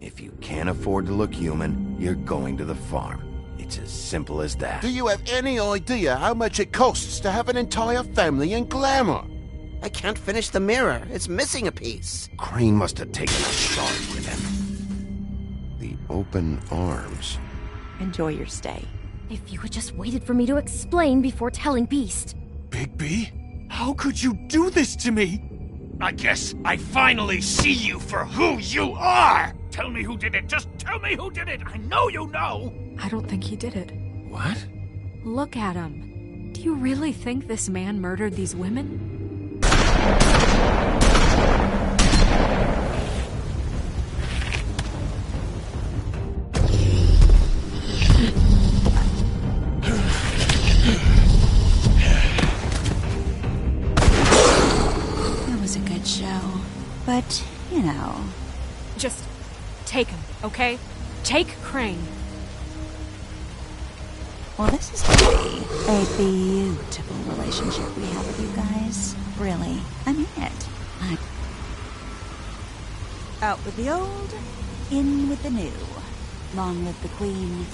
If you can't afford to look human, you're going to the farm. It's as simple as that. Do you have any idea how much it costs to have an entire family in Glamour? I can't finish the mirror. It's missing a piece. Crane must have taken a shard with him. The open arms. Enjoy your stay. If you had just waited for me to explain before telling Beast. Bigby, how could you do this to me? I guess I finally see you for who you are! Tell me who did it! Just tell me who did it! I know you know! I don't think he did it. What? Look at him. Do you really think this man murdered these women? It was a good show. But, you know... Just take him, okay? Take Crane. Well, this is gonna be a beautiful relationship we have with you guys. Really. I mean it. Out with the old, in with the new. Long live the Queen.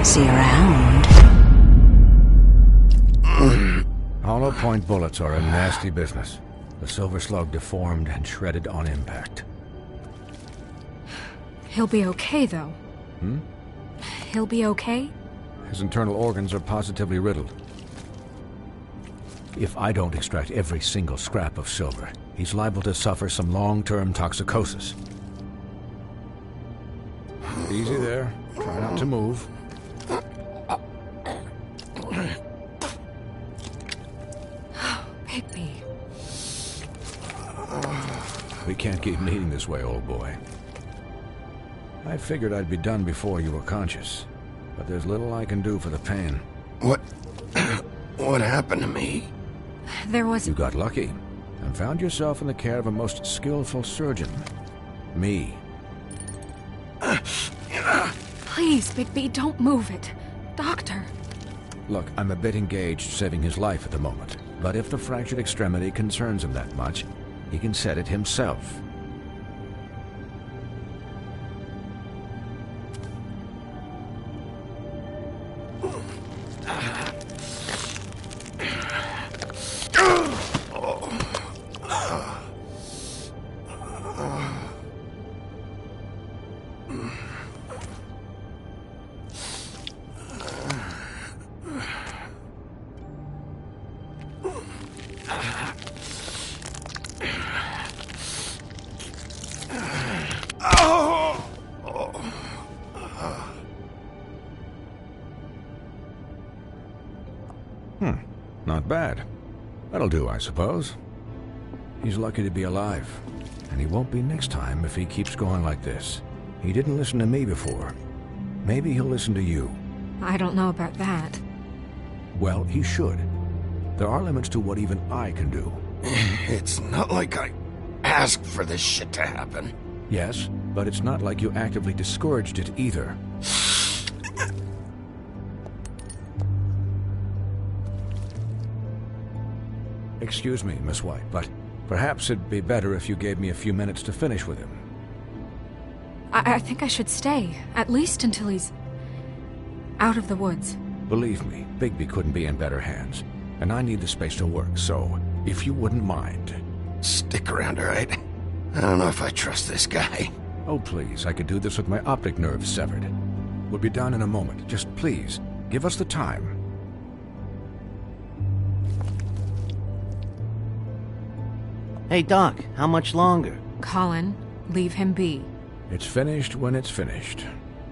See you around. Hollow point bullets are a nasty business. The Silver Slug deformed and shredded on impact. He'll be okay, though. He'll be okay? His internal organs are positively riddled. If I don't extract every single scrap of silver, he's liable to suffer some long-term toxicosis. Easy there. Try not to move. Bigby. We can't keep meeting this way, old boy. I figured I'd be done before you were conscious, but there's little I can do for the pain. What happened to me? There was... You got lucky and found yourself in the care of a most skillful surgeon. Me. Please, Bigby, don't move it. Doctor. Look, I'm a bit engaged saving his life at the moment, but if the fractured extremity concerns him that much, he can set it himself. Not bad. That'll do, I suppose. He's lucky to be alive, and he won't be next time if he keeps going like this. He didn't listen to me before. Maybe he'll listen to you. I don't know about that. Well, he should. There are limits to what even I can do. It's not like I asked for this shit to happen. Yes, but it's not like you actively discouraged it either. Excuse me, Miss White, but perhaps it'd be better if you gave me a few minutes to finish with him. I think I should stay, at least until he's out of the woods. Believe me, Bigby couldn't be in better hands, and I need the space to work, so if you wouldn't mind. Stick around, all right? I don't know if I trust this guy. Oh, please, I could do this with my optic nerve severed. We'll be done in a moment. Just please, give us the time. Hey, Doc, how much longer? Colin, leave him be. It's finished when it's finished.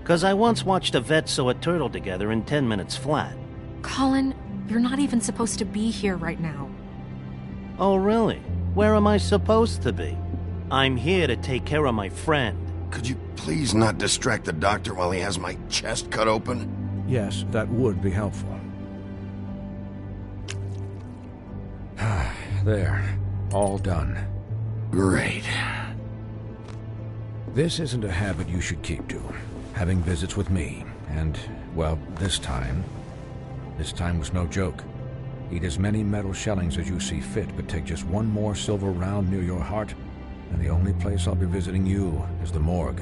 'Cause I once watched a vet sew a turtle together in 10 minutes flat. Colin, you're not even supposed to be here right now. Oh, really? Where am I supposed to be? I'm here to take care of my friend. Could you please not distract the doctor while he has my chest cut open? Yes, that would be helpful. There. All done. Great. This isn't a habit you should keep to. Having visits with me. And, well, this time was no joke. Eat as many metal shellings as you see fit, but take just one more silver round near your heart, and the only place I'll be visiting you is the morgue.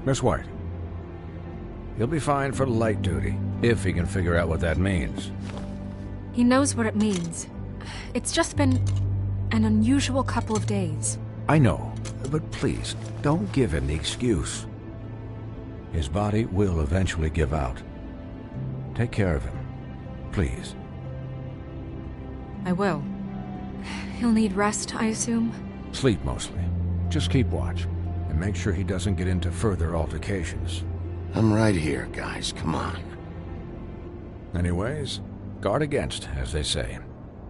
Miss White. He'll be fine for light duty, if he can figure out what that means. He knows what it means. It's just been an unusual couple of days. I know, but please, don't give him the excuse. His body will eventually give out. Take care of him, please. I will. He'll need rest, I assume? Sleep mostly. Just keep watch, and make sure he doesn't get into further altercations. I'm right here, guys. Come on. Anyways, guard against, as they say.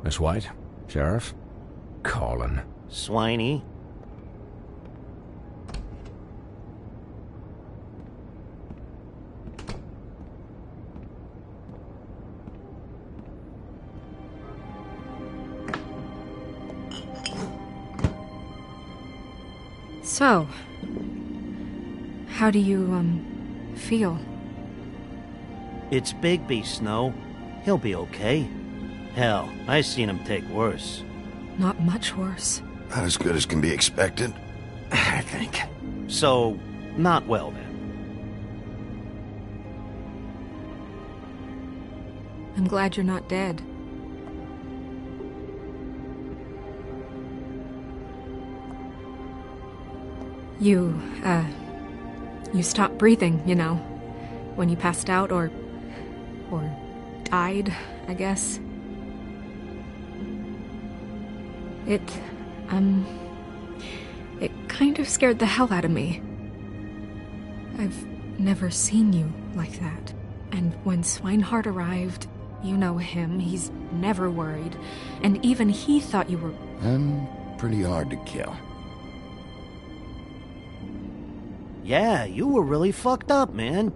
Miss White, Sheriff, Colin. Swiney. So, how do you, feel? It's Bigby, Snow. He'll be okay. Hell, I seen him take worse. Not much worse. Not as good as can be expected, I think. So, not well then. I'm glad you're not dead. You stopped breathing, you know, when you passed out or died, I guess. It kind of scared the hell out of me. I've never seen you like that. And when Swinehart arrived, you know him, he's never worried. And even he thought you were... I'm pretty hard to kill. Yeah, you were really fucked up, man.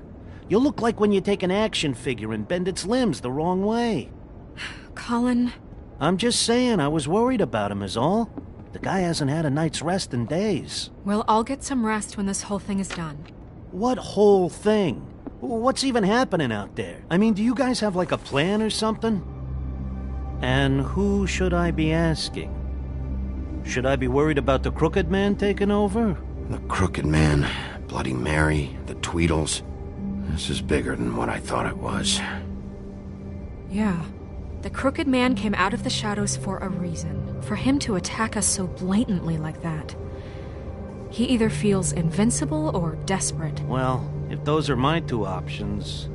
You look like when you take an action figure and bend its limbs the wrong way. Colin... I'm just saying, I was worried about him is all. The guy hasn't had a night's rest in days. Well, I'll get some rest when this whole thing is done. What whole thing? What's even happening out there? I mean, do you guys have like a plan or something? And who should I be asking? Should I be worried about the Crooked Man taking over? The Crooked Man, Bloody Mary, the Tweedles. This is bigger than what I thought it was. Yeah. The Crooked Man came out of the shadows for a reason. For him to attack us so blatantly like that. He either feels invincible or desperate. Well, if those are my two options,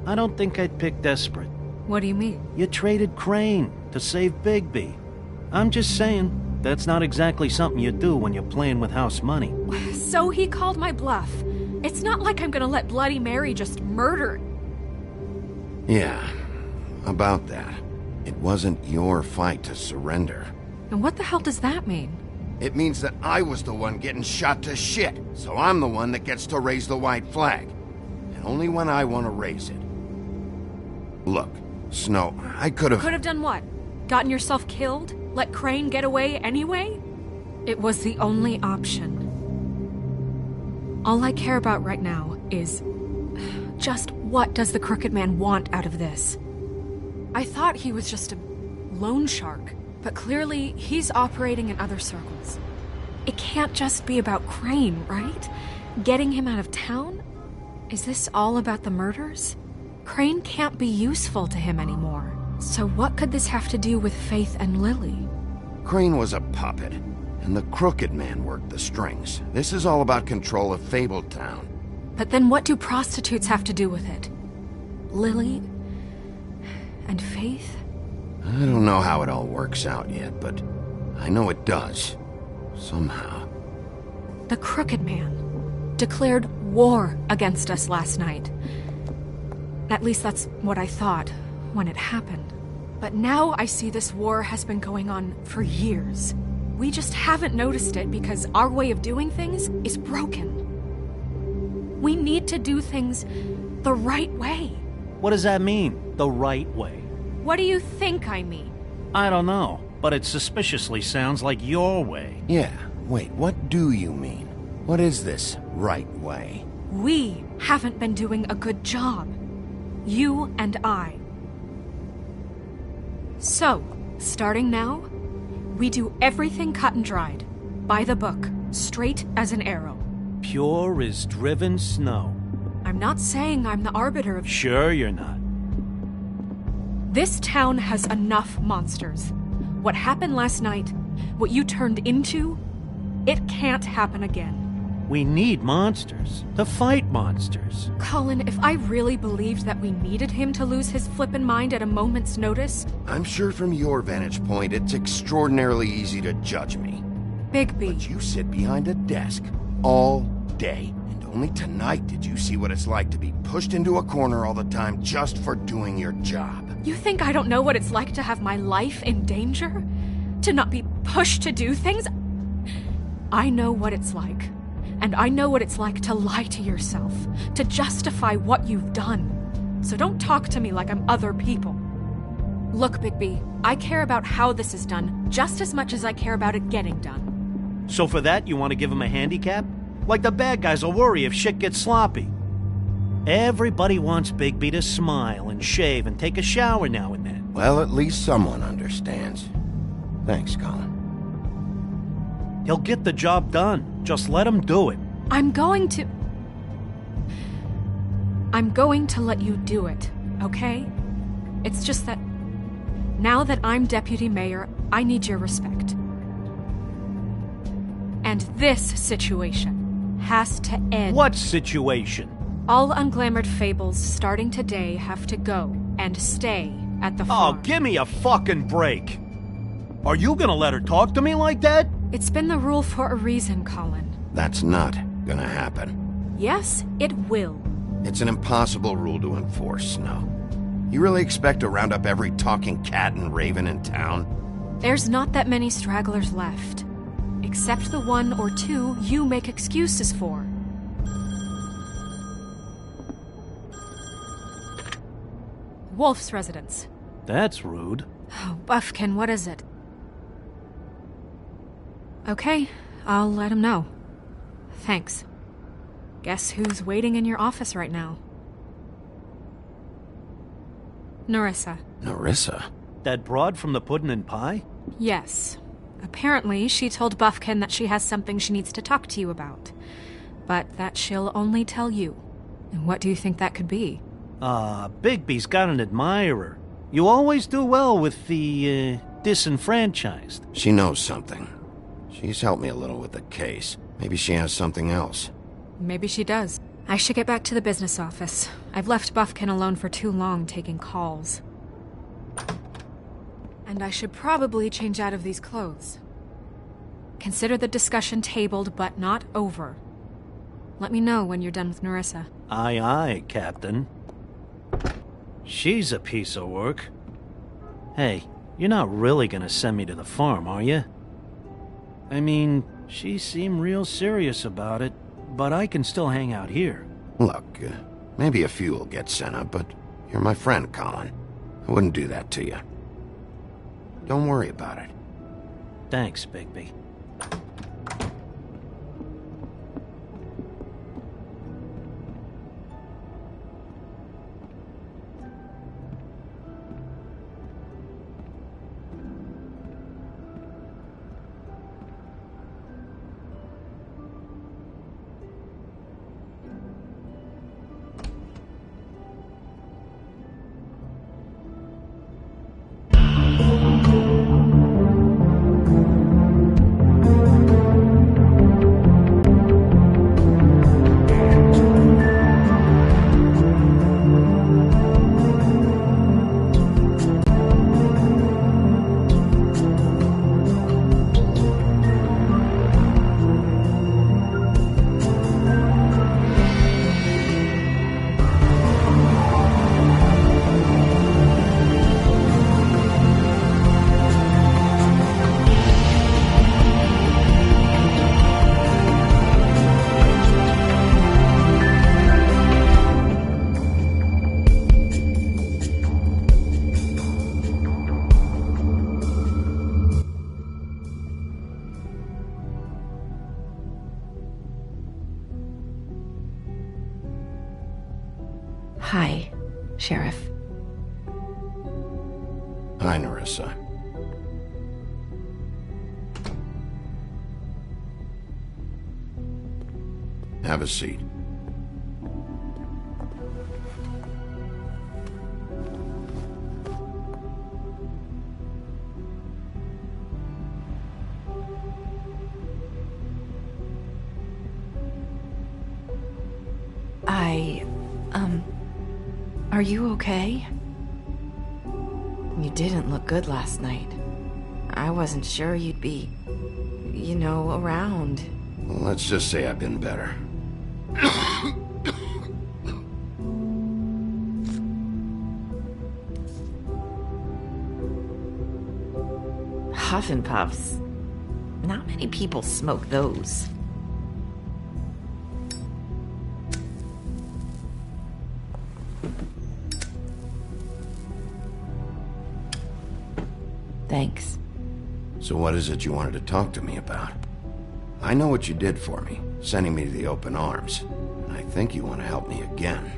I don't think I'd pick desperate. What do you mean? You traded Crane to save Bigby. I'm just saying, that's not exactly something you do when you're playing with house money. So he called my bluff. It's not like I'm gonna let Bloody Mary just murder... Yeah, about that. It wasn't your fight to surrender. And what the hell does that mean? It means that I was the one getting shot to shit, so I'm the one that gets to raise the white flag. And only when I want to raise it. Look, Snow, I could have... Could have done what? Gotten yourself killed? Let Crane get away anyway? It was the only option. All I care about right now is just what does the Crooked Man want out of this? I thought he was just a loan shark, but clearly he's operating in other circles. It can't just be about Crane, right? Getting him out of town? Is this all about the murders? Crane can't be useful to him anymore. So what could this have to do with Faith and Lily? Crane was a puppet, and the Crooked Man worked the strings. This is all about control of Fabletown. But then what do prostitutes have to do with it? Lily? And Faith? I don't know how it all works out yet, but I know it does. Somehow. The Crooked Man declared war against us last night. At least that's what I thought when it happened. But now I see this war has been going on for years. We just haven't noticed it because our way of doing things is broken. We need to do things the right way. What does that mean, the right way? What do you think I mean? I don't know, but it suspiciously sounds like your way. Yeah, wait, what do you mean? What is this right way? We haven't been doing a good job. You and I. So, starting now, we do everything cut and dried. By the book, straight as an arrow. Pure as driven snow. I'm not saying I'm the arbiter of... Sure you're not. This town has enough monsters. What happened last night, what you turned into, it can't happen again. We need monsters. To fight monsters. Colin, if I really believed that we needed him to lose his flippin' mind at a moment's notice... I'm sure from your vantage point, it's extraordinarily easy to judge me. Bigby. But you sit behind a desk all day. And only tonight did you see what it's like to be pushed into a corner all the time just for doing your job. You think I don't know what it's like to have my life in danger? To not be pushed to do things? I know what it's like. And I know what it's like to lie to yourself, to justify what you've done. So don't talk to me like I'm other people. Look, Bigby, I care about how this is done just as much as I care about it getting done. So for that, you want to give him a handicap? Like the bad guys will worry if shit gets sloppy. Everybody wants Bigby to smile and shave and take a shower now and then. Well, at least someone understands. Thanks, Colin. He'll get the job done. Just let him do it. I'm going to let you do it, okay? It's just that now that I'm deputy mayor, I need your respect. And this situation has to end. What situation? All unglamored fables starting today have to go and stay at the farm. Oh, give me a fucking break. Are you gonna let her talk to me like that? It's been the rule for a reason, Colin. That's not gonna happen. Yes, it will. It's an impossible rule to enforce, Snow. You really expect to round up every talking cat and raven in town? There's not that many stragglers left. Except the one or two you make excuses for. Wolf's residence. That's rude. Oh, Buffkin, what is it? Okay, I'll let him know. Thanks. Guess who's waiting in your office right now? Nerissa. Nerissa? That broad from the puddin' and pie? Yes. Apparently, she told Buffkin that she has something she needs to talk to you about. But that she'll only tell you. And what do you think that could be? Bigby's got an admirer. You always do well with the, disenfranchised. She knows something. She's helped me a little with the case. Maybe she has something else. Maybe she does. I should get back to the business office. I've left Buffkin alone for too long taking calls. And I should probably change out of these clothes. Consider the discussion tabled, but not over. Let me know when you're done with Nerissa. Aye, aye, Captain. She's a piece of work. Hey, you're not really gonna send me to the farm, are you? I mean, she seemed real serious about it, but I can still hang out here. Look, maybe a few will get sent up, but you're my friend, Colin. I wouldn't do that to you. Don't worry about it. Thanks, Bigby. Hi, Sheriff. Hi, Nerissa. Have a seat. Are you okay? You didn't look good last night. I wasn't sure you'd be, around. Well, let's just say I've been better. Huff and Puffs. Not many people smoke those. Thanks. So what is it you wanted to talk to me about? I know what you did for me, sending me to the open arms. And I think you want to help me again.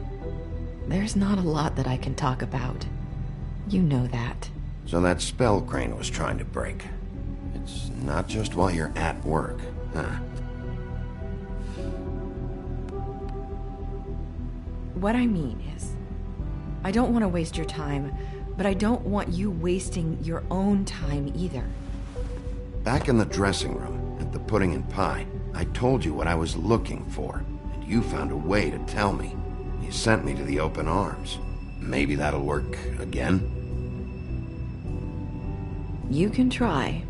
There's not a lot that I can talk about. You know that. So that spell Crane was trying to break. It's not just while you're at work, huh? What I mean is, I don't want to waste your time, but I don't want you wasting your own time either. Back in the dressing room, at the pudding and pie, I told you what I was looking for, and you found a way to tell me. You sent me to the open arms. Maybe that'll work again? You can try.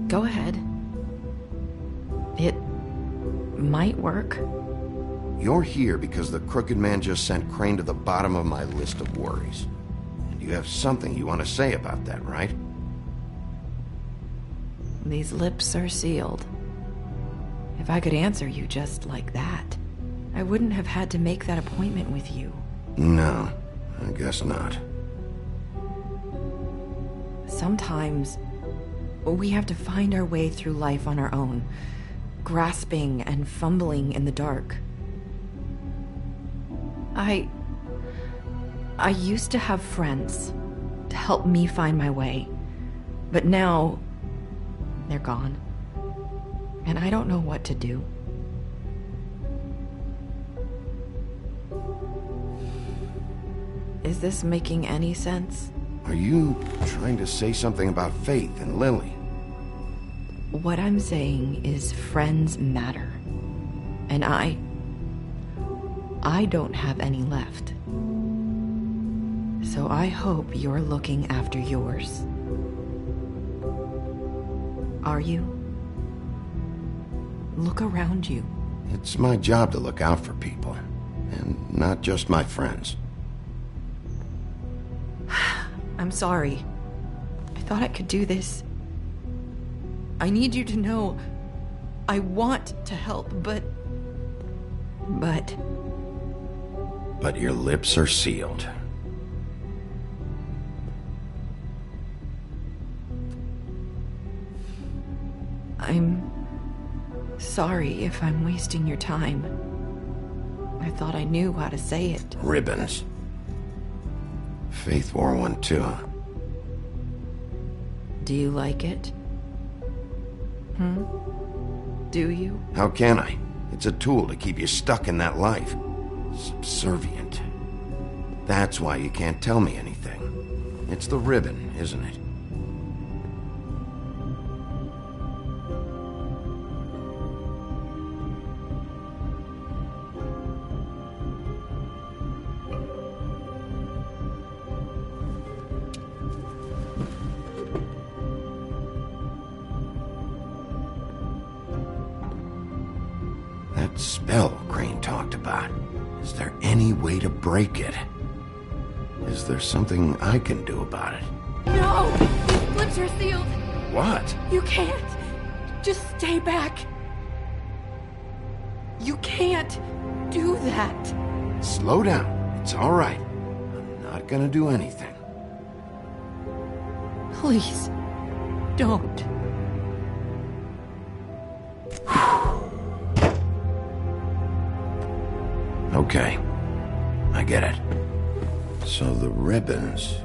Go ahead. It might work. You're here because the Crooked Man just sent Crane to the bottom of my list of worries. And you have something you want to say about that, right? These lips are sealed. If I could answer you just like that, I wouldn't have had to make that appointment with you. No, I guess not. Sometimes we have to find our way through life on our own, grasping and fumbling in the dark. I used to have friends to help me find my way, but now they're gone, and I don't know what to do. Is this making any sense? Are you trying to say something about Faith and Lily? What I'm saying is friends matter, and I don't have any left. So I hope you're looking after yours. Are you? Look around you. It's my job to look out for people, and not just my friends. I'm sorry. I thought I could do this. I need you to know I want to help, but your lips are sealed. I'm sorry if I'm wasting your time. I thought I knew how to say it. Ribbons. Faith wore one too. Do you like it? Do you? How can I? It's a tool to keep you stuck in that life. Subservient. That's why you can't tell me anything. It's the ribbon, isn't it? That spell Crane talked about. Is there any way to break it? Is there something I can do about it? No! These flips are sealed! What? You can't! Just stay back! You can't do that! Slow down. It's all right. I'm not gonna do anything. Please, don't. Okay. I get it. So the ribbons...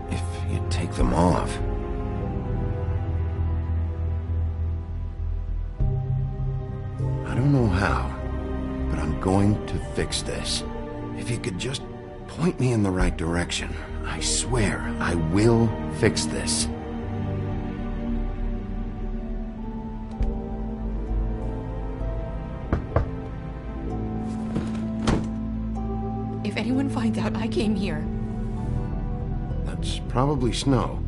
if you take them off... I don't know how, but I'm going to fix this. If you could just point me in the right direction, I swear I will fix this. If anyone finds out I came here... That's probably Snow.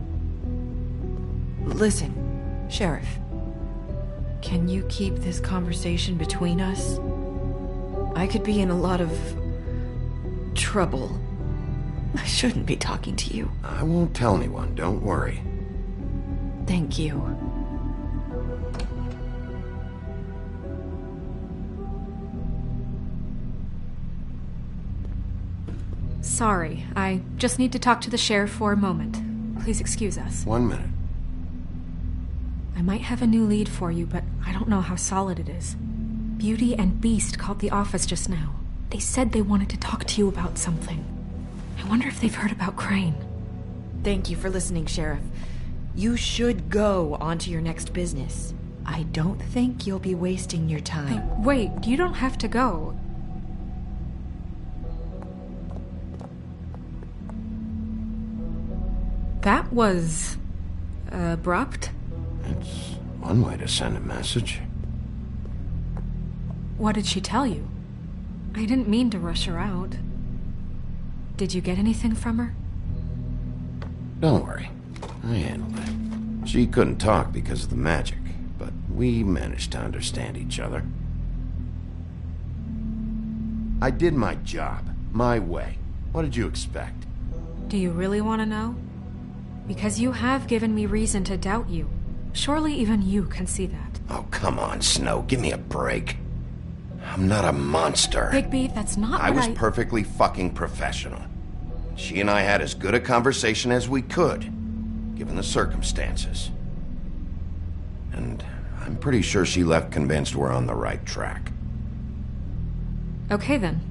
Listen, Sheriff. Can you keep this conversation between us? I could be in a lot of... trouble. I shouldn't be talking to you. I won't tell anyone, don't worry. Thank you. Sorry, I just need to talk to the sheriff for a moment. Please excuse us. 1 minute. I might have a new lead for you, but I don't know how solid it is. Beauty and Beast called the office just now. They said they wanted to talk to you about something. I wonder if they've heard about Crane. Thank you for listening, Sheriff. You should go on to your next business. I don't think you'll be wasting your time. Wait, you don't have to go. That was... abrupt? It's one way to send a message. What did she tell you? I didn't mean to rush her out. Did you get anything from her? Don't worry. I handled it. She couldn't talk because of the magic, but we managed to understand each other. I did my job, my way. What did you expect? Do you really want to know? Because you have given me reason to doubt you. Surely even you can see that. Oh, come on, Snow. Give me a break. I'm not a monster. Bigby, that's not I what was perfectly fucking professional. She and I had as good a conversation as we could, given the circumstances. And I'm pretty sure she left convinced we're on the right track. Okay then.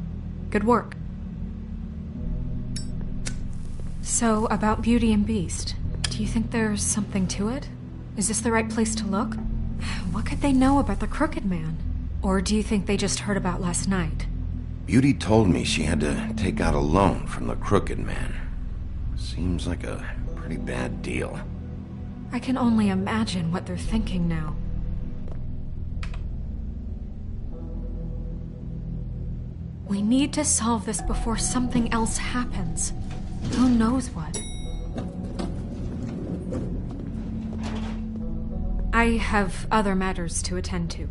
Good work. So, about Beauty and Beast, do you think there's something to it? Is this the right place to look? What could they know about the Crooked Man? Or do you think they just heard about last night? Beauty told me she had to take out a loan from the Crooked Man. Seems like a pretty bad deal. I can only imagine what they're thinking now. We need to solve this before something else happens. Who knows what? I have other matters to attend to.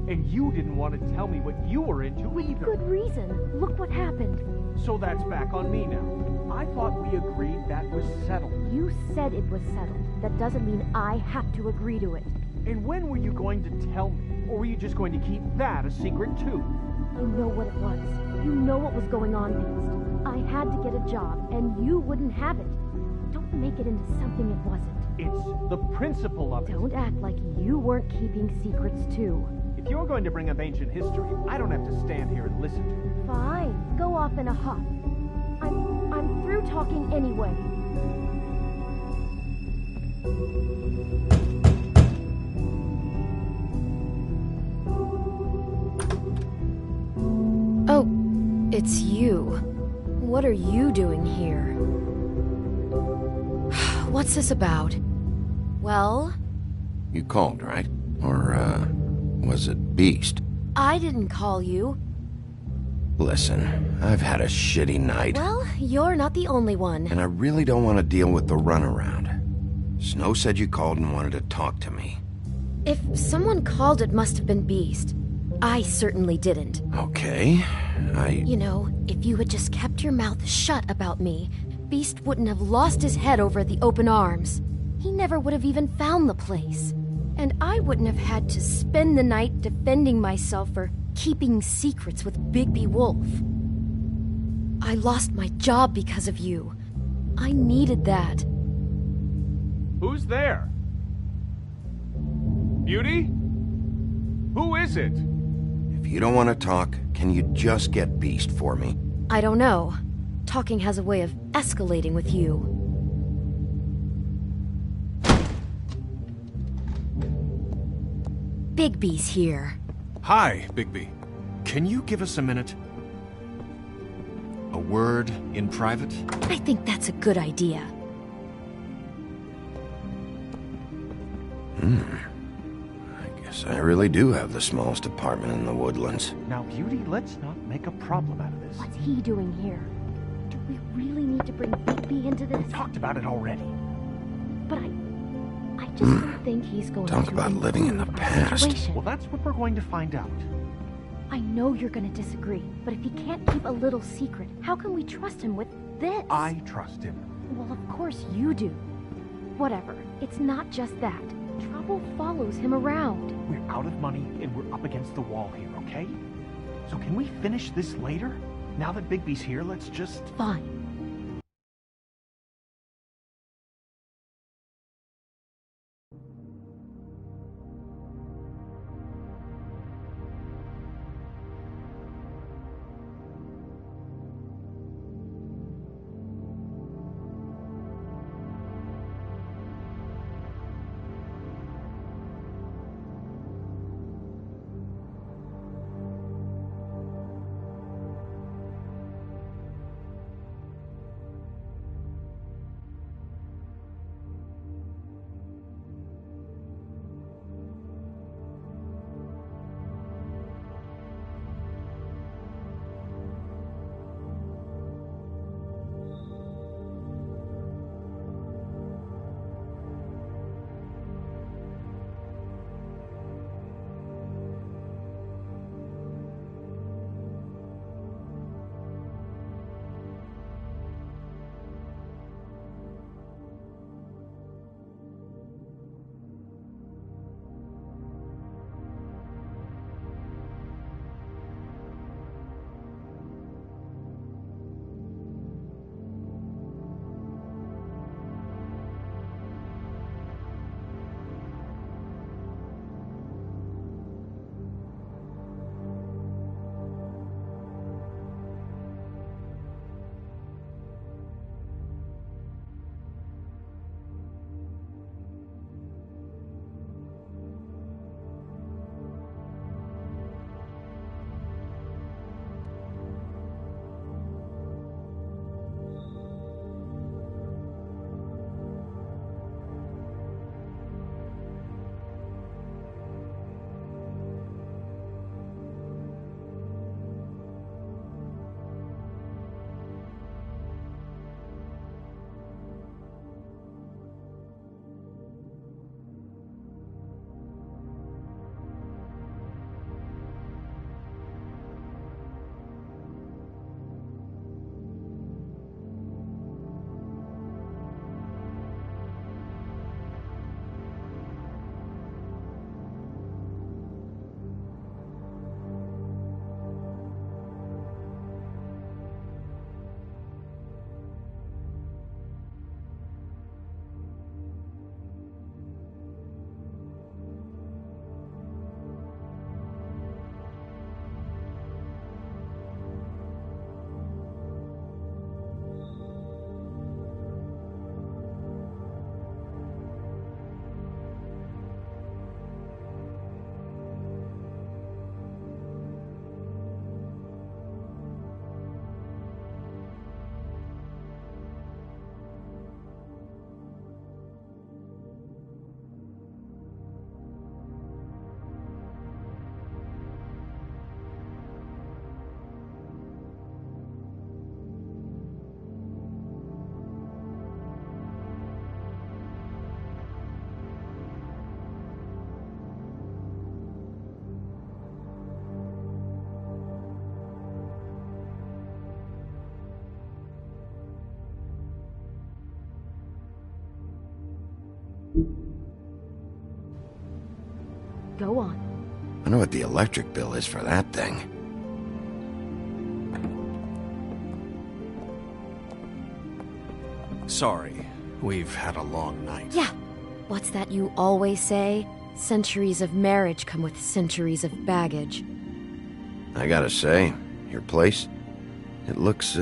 And you didn't want to tell me what you were into either. Good reason. Look what happened. So that's back on me now. I thought we agreed that was settled. You said it was settled. That doesn't mean I have to agree to it. And when were you going to tell me? Or were you just going to keep that a secret too? You know what it was. You know what was going on, Beast. I had to get a job, and you wouldn't have it. Don't make it into something it wasn't. It's the principle of it. Don't act like you weren't keeping secrets too. If you're going to bring up ancient history, I don't have to stand here and listen to you. Fine. Go off in a huff. I'm through talking anyway. Oh, it's you. What are you doing here? What's this about? Well? You called, right? Or, was it Beast? I didn't call you. Listen, I've had a shitty night. Well, you're not the only one. And I really don't want to deal with the runaround. Snow said you called and wanted to talk to me. If someone called, it must have been Beast. I certainly didn't. Okay, You know, if you had just kept your mouth shut about me, Beast wouldn't have lost his head over at the open arms. He never would have even found the place. And I wouldn't have had to spend the night defending myself for keeping secrets with Bigby Wolf. I lost my job because of you. I needed that. Who's there? Beauty? Who is it? If you don't want to talk, can you just get Beast for me? I don't know. Talking has a way of escalating with you. Bigby's here. Hi, Bigby. Can you give us a minute? A word in private? I think that's a good idea. I guess I really do have the smallest apartment in the Woodlands. Now, Beauty, let's not make a problem out of this. What's he doing here? Do we really need to bring Bigby into this? We talked about it already. But I just don't think he's going Talk to about living in the improve our past. situation. Well, that's what we're going to find out. I know you're going to disagree, but if he can't keep a little secret, how can we trust him with this? I trust him. Well, of course you do. Whatever. It's not just that. Trouble follows him around. We're out of money and we're up against the wall here, okay? So can we finish this later? Now that Bigby's here, let's just... Fine. Go on. I know what the electric bill is for that thing. Sorry, we've had a long night. Yeah. What's that you always say? Centuries of marriage come with centuries of baggage. I gotta say, your place, it looks,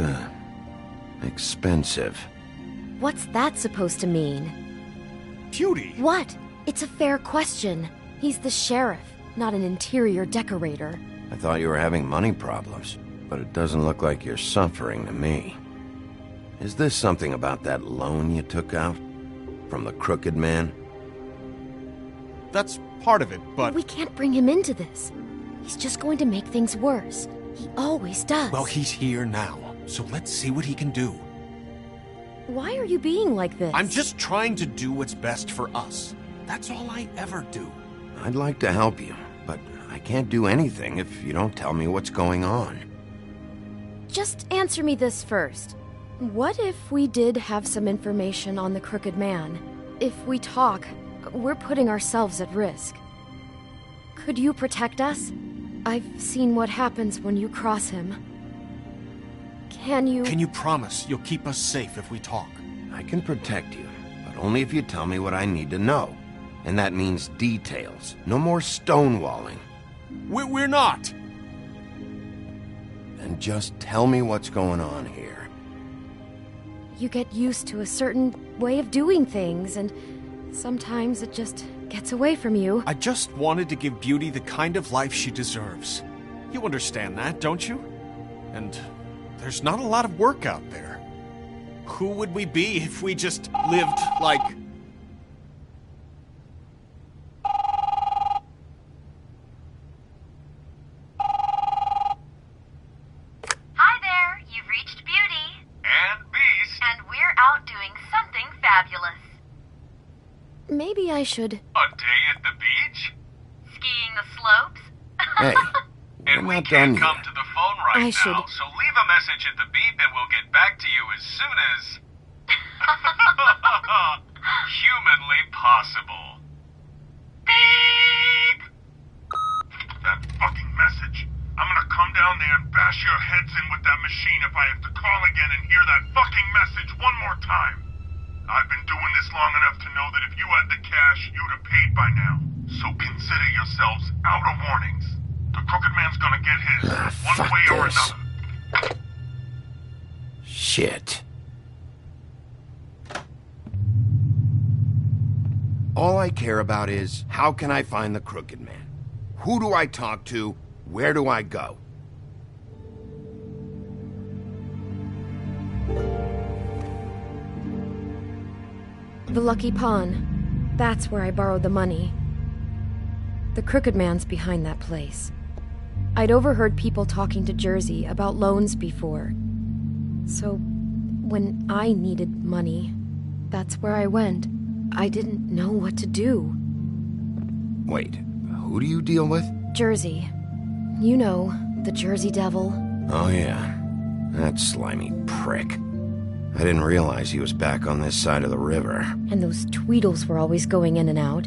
expensive. What's that supposed to mean? Beauty! What? It's a fair question. He's the sheriff, not an interior decorator. I thought you were having money problems, but it doesn't look like you're suffering to me. Is this something about that loan you took out? From the Crooked Man? That's part of it, but... We can't bring him into this. He's just going to make things worse. He always does. Well, he's here now, so let's see what he can do. Why are you being like this? I'm just trying to do what's best for us. That's all I ever do. I'd like to help you, but I can't do anything if you don't tell me what's going on. Just answer me this first. What if we did have some information on the Crooked Man? If we talk, we're putting ourselves at risk. Could you protect us? I've seen what happens when you cross him. Can you promise you'll keep us safe if we talk? I can protect you, but only if you tell me what I need to know. And that means details. No more stonewalling. We're not! Then just tell me what's going on here. You get used to a certain way of doing things, and sometimes it just gets away from you. I just wanted to give Beauty the kind of life she deserves. You understand that, don't you? And there's not a lot of work out there. Who would we be if we just lived like... Hi there, you've reached Beauty. And Beast. And we're out doing something fabulous. Maybe I should... A day at the beach? Skiing the slopes? Hey, and we not can't done come yet. to the phone right I now, should- so leave a message at the beep and we'll get back to you as soon as... humanly possible. Beep! That fucking message. I'm gonna come down there and bash your heads in with that machine if I have to call again and hear that fucking message one more time. I've been doing this long enough to know that if you had the cash, you'd have paid by now. So consider yourselves out of warnings. The Crooked Man's gonna get his, one fuck way or this. another. Shit. All I care about is, how can I find the Crooked Man? Who do I talk to? Where do I go? The Lucky Pawn. That's where I borrowed the money. The Crooked Man's behind that place. I'd overheard people talking to Jersey about loans before. So, when I needed money, that's where I went. I didn't know what to do. Wait, who do you deal with? Jersey. You know, the Jersey Devil. Oh yeah, that slimy prick. I didn't realize he was back on this side of the river. And those Tweedles were always going in and out.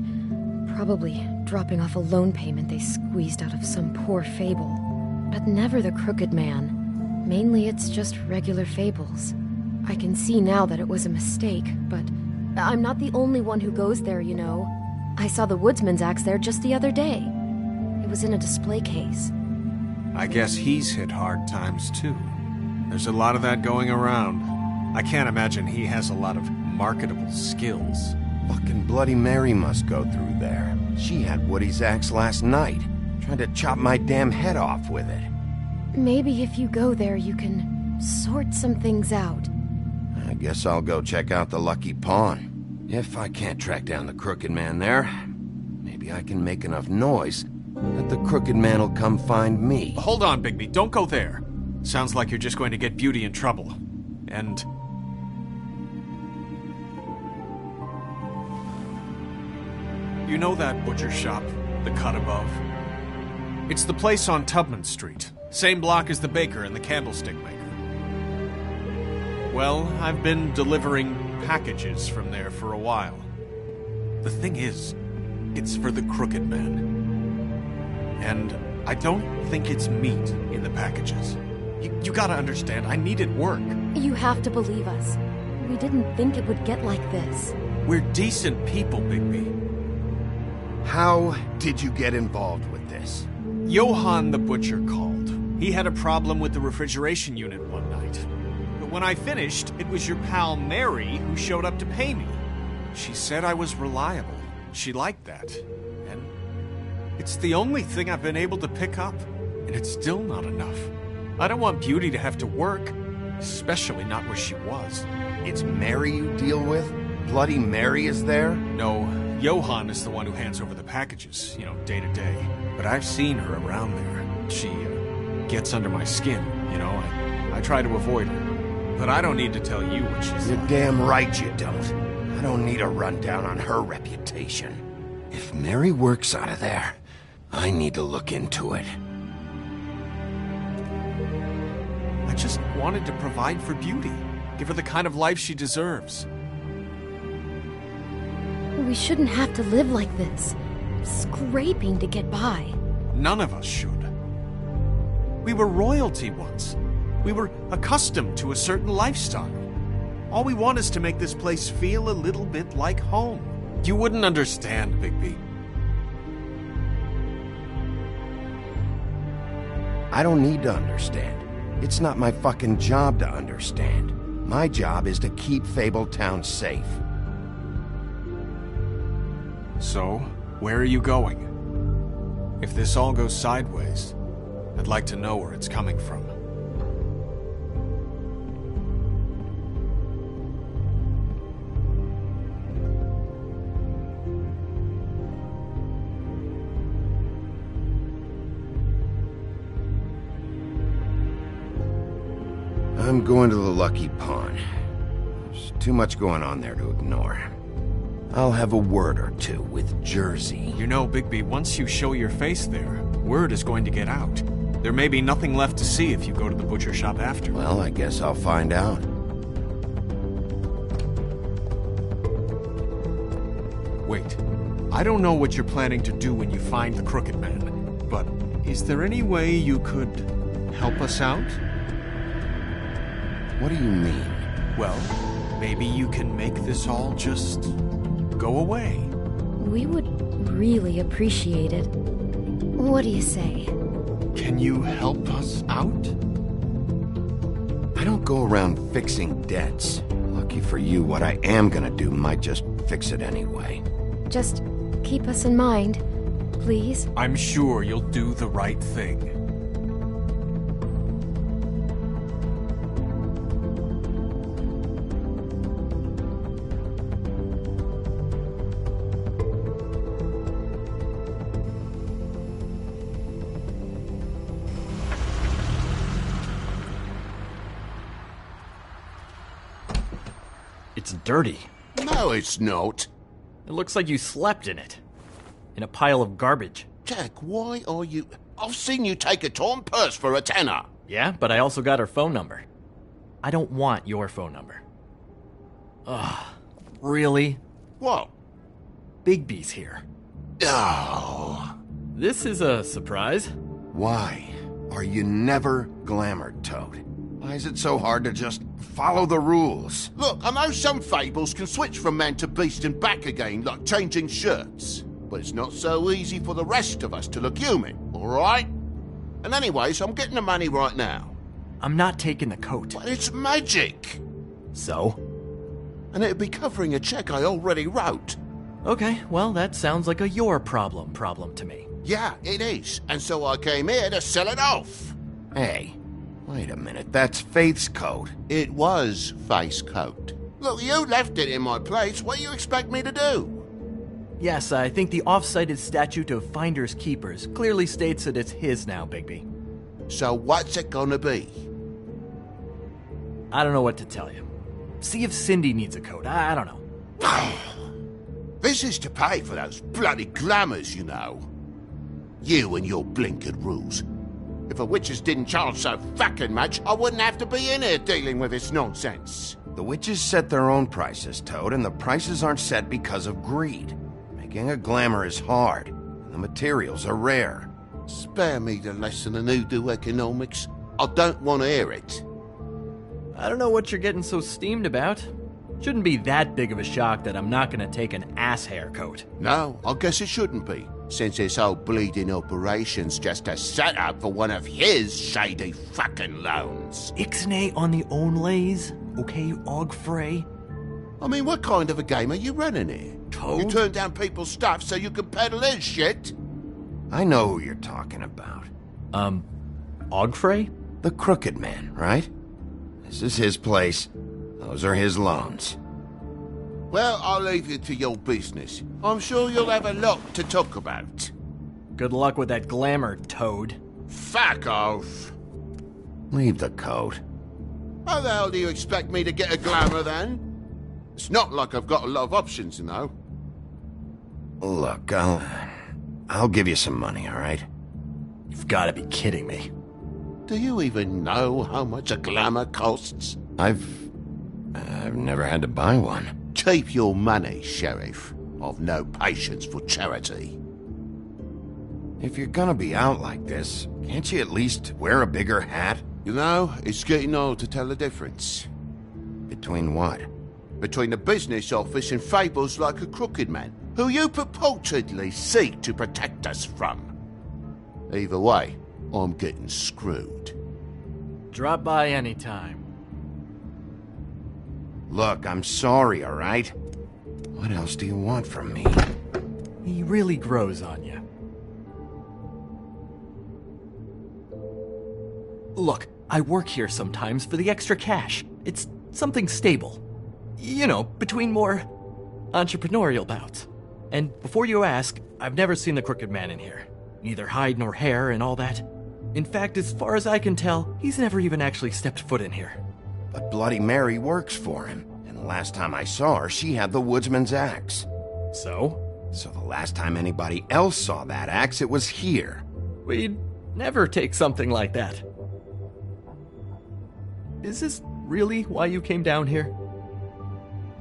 Probably dropping off a loan payment they squeezed out of some poor fable. But never the Crooked Man. Mainly it's just regular fables. I can see now that it was a mistake, but I'm not the only one who goes there, you know. I saw the Woodsman's axe there just the other day. It was in a display case. I guess he's hit hard times too. There's a lot of that going around. I can't imagine he has a lot of marketable skills. Fucking Bloody Mary must go through there. She had Woody's axe last night, trying to chop my damn head off with it. Maybe if you go there, you can sort some things out. I guess I'll go check out the Lucky Pawn. If I can't track down the Crooked Man there, maybe I can make enough noise that the Crooked Man will come find me. Hold on, Bigby. Don't go there. Sounds like you're just going to get Beauty in trouble. And... you know that butcher shop, the cut above? It's the place on Tubman Street. Same block as the baker and the candlestick maker. Well, I've been delivering packages from there for a while. The thing is, it's for the Crooked Man. And I don't think it's meat in the packages. You gotta understand, I needed work. You have to believe us. We didn't think it would get like this. We're decent people, Bigby. How did you get involved with this? Johann the Butcher called. He had a problem with the refrigeration unit one night. But when I finished, it was your pal Mary who showed up to pay me. She said I was reliable. She liked that. And it's the only thing I've been able to pick up. And it's still not enough. I don't want Beauty to have to work, especially not where she was. It's Mary you deal with? Bloody Mary is there? No, Johann is the one who hands over the packages, day to day. But I've seen her around there. She gets under my skin, I try to avoid her. But I don't need to tell you what she's You're like. damn right you don't. I don't need a rundown on her reputation. If Mary works out of there, I need to look into it. I just wanted to provide for Beauty. Give her the kind of life she deserves. We shouldn't have to live like this, scraping to get by. None of us should. We were royalty once. We were accustomed to a certain lifestyle. All we want is to make this place feel a little bit like home. You wouldn't understand, Bigby. I don't need to understand. It's not my fucking job to understand. My job is to keep Fabletown safe. So, where are you going? If this all goes sideways, I'd like to know where it's coming from. I'm going to the Lucky Pawn. There's too much going on there to ignore. I'll have a word or two with Jersey. You know, Bigby, once you show your face there, word is going to get out. There may be nothing left to see if you go to the butcher shop after. Well, I guess I'll find out. Wait. I don't know what you're planning to do when you find the Crooked Man, but is there any way you could help us out? What do you mean? Well, maybe you can make this all just go away. We would really appreciate it. What do you say? Can you help us out? I don't go around fixing debts. Lucky for you, what I am gonna do might just fix it anyway. Just keep us in mind, please. I'm sure you'll do the right thing. It's dirty. No, it's not. It looks like you slept in it. In a pile of garbage. Jack, why are you... I've seen you take a torn purse for a tenner. Yeah, but I also got her phone number. I don't want your phone number. Ugh. Really? What? Bigby's here. Oh. This is a surprise. Why are you never glamored, Toad? Why is it so hard to just follow the rules? Look, I know some fables can switch from man to beast and back again, like changing shirts. But it's not so easy for the rest of us to look human, alright? And anyways, I'm getting the money right now. I'm not taking the coat. But it's magic! So? And it'd be covering a check I already wrote. Okay, well, that sounds like a your problem to me. Yeah, it is. And so I came here to sell it off. Hey, wait a minute, that's Faith's coat. It was Faith's coat. Look, you left it in my place. What do you expect me to do? Yes, I think the off-cited statute of Finders Keepers clearly states that it's his now, Bigby. So what's it gonna be? I don't know what to tell you. See if Cindy needs a coat. I don't know. This is to pay for those bloody glamours, you know. You and your blinkered rules. If the witches didn't charge so fucking much, I wouldn't have to be in here dealing with this nonsense. The witches set their own prices, Toad, and the prices aren't set because of greed. Making a glamour is hard, and the materials are rare. Spare me the lesson in hoodoo economics. I don't want to hear it. I don't know what you're getting so steamed about. Shouldn't be that big of a shock that I'm not gonna take an ass haircut. No, I guess it shouldn't be, since this whole bleeding operation's just a setup for one of his shady fucking loans. Ixnay on the onlays, okay, Og Frey? I mean, what kind of a game are you running here? Toad? You turn down people's stuff so you can peddle his shit? I know who you're talking about. Og Frey? The Crooked Man, right? This is his place. Those are his loans. Well, I'll leave you to your business. I'm sure you'll have a lot to talk about. Good luck with that glamour, Toad. Fuck off. Leave the coat. How the hell do you expect me to get a glamour then? It's not like I've got a lot of options, you know. Look, I'll give you some money, all right? You've got to be kidding me. Do you even know how much a glamour costs? I've never had to buy one. Keep your money, Sheriff. I've no patience for charity. If you're gonna be out like this, can't you at least wear a bigger hat? You know, it's getting old to tell the difference. Between what? Between the business office and fables like a Crooked Man, who you purportedly seek to protect us from. Either way, I'm getting screwed. Drop by anytime. Look, I'm sorry, all right? What else do you want from me? He really grows on you. Look, I work here sometimes for the extra cash. It's something stable. You know, between more entrepreneurial bouts. And before you ask, I've never seen the Crooked Man in here. Neither hide nor hair and all that. In fact, as far as I can tell, he's never even actually stepped foot in here. But Bloody Mary works for him. And the last time I saw her, she had the woodsman's axe. So? So the last time anybody else saw that axe, it was here. We'd never take something like that. Is this really why you came down here?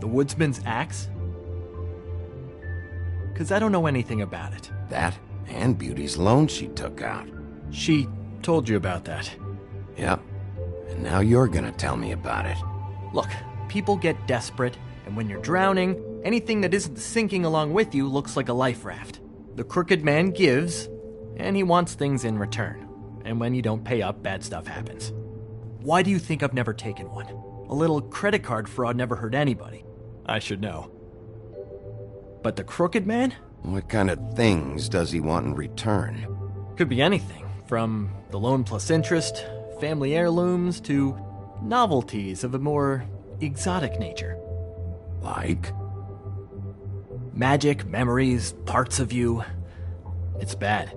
The woodsman's axe? 'Cause I don't know anything about it. That and Beauty's loan she took out. She told you about that. Yep. And now you're gonna tell me about it. Look, people get desperate, and when you're drowning, anything that isn't sinking along with you looks like a life raft. The Crooked Man gives, and he wants things in return. And when you don't pay up, bad stuff happens. Why do you think I've never taken one? A little credit card fraud never hurt anybody. I should know. But the Crooked Man? What kind of things does he want in return? Could be anything, from the loan plus interest, family heirlooms, to novelties of a more exotic nature. Like? Magic, memories, parts of you. It's bad.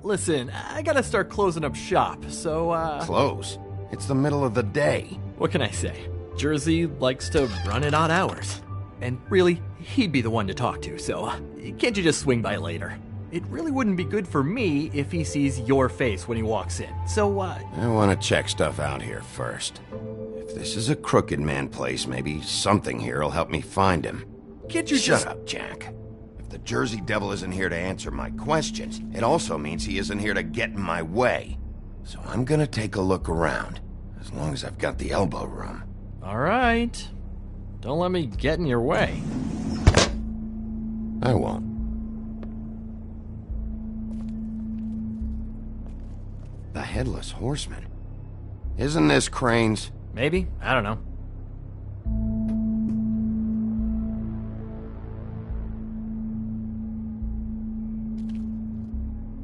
Listen, I gotta start closing up shop, so, Close? It's the middle of the day. What can I say? Jersey likes to run at odd hours. And really, he'd be the one to talk to, so can't you just swing by later? It really wouldn't be good for me if he sees your face when he walks in, so, I want to check stuff out here first. If this is a Crooked Man place, maybe something here will help me find him. Can't you Shut up, Jack. If the Jersey Devil isn't here to answer my questions, it also means he isn't here to get in my way. So I'm gonna take a look around, as long as I've got the elbow room. All right. Don't let me get in your way. I won't. The Headless Horseman. Isn't this Crane's? Maybe. I don't know.